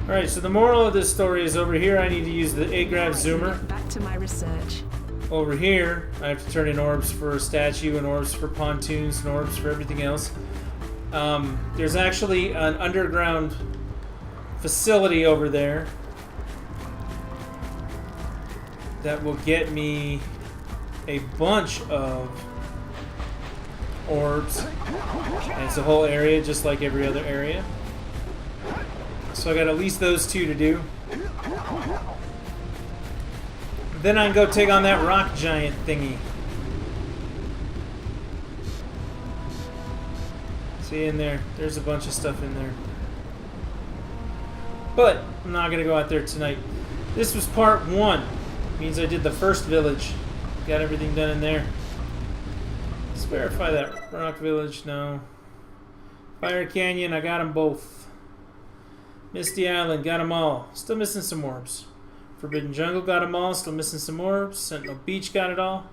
Alright, so the moral of this story is over here I need to use the A-Grav zoomer. Back to my research. Over here, I have to turn in orbs for a statue and orbs for pontoons and orbs for everything else. There's actually an underground facility over there that will get me a bunch of orbs. And it's a whole area just like every other area. So I got at least those two to do. Then I can go take on that rock giant thingy. See in there? There's a bunch of stuff in there. But I'm not gonna go out there tonight. This was part 1. Means I did the first village. Got everything done in there. Let's verify that. Rock Village, no. Fire Canyon, I got them both. Misty Island, got them all. Still missing some orbs. Forbidden Jungle, got them all. Still missing some orbs. Sentinel Beach, got it all.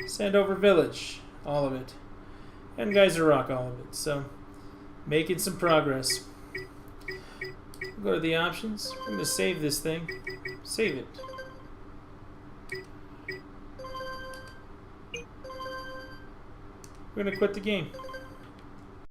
Sandover Village, all of it. And Geyser Rock, all of it. So, making some progress. Go to the options. I'm going to save this thing. Save it. We're going to quit the game.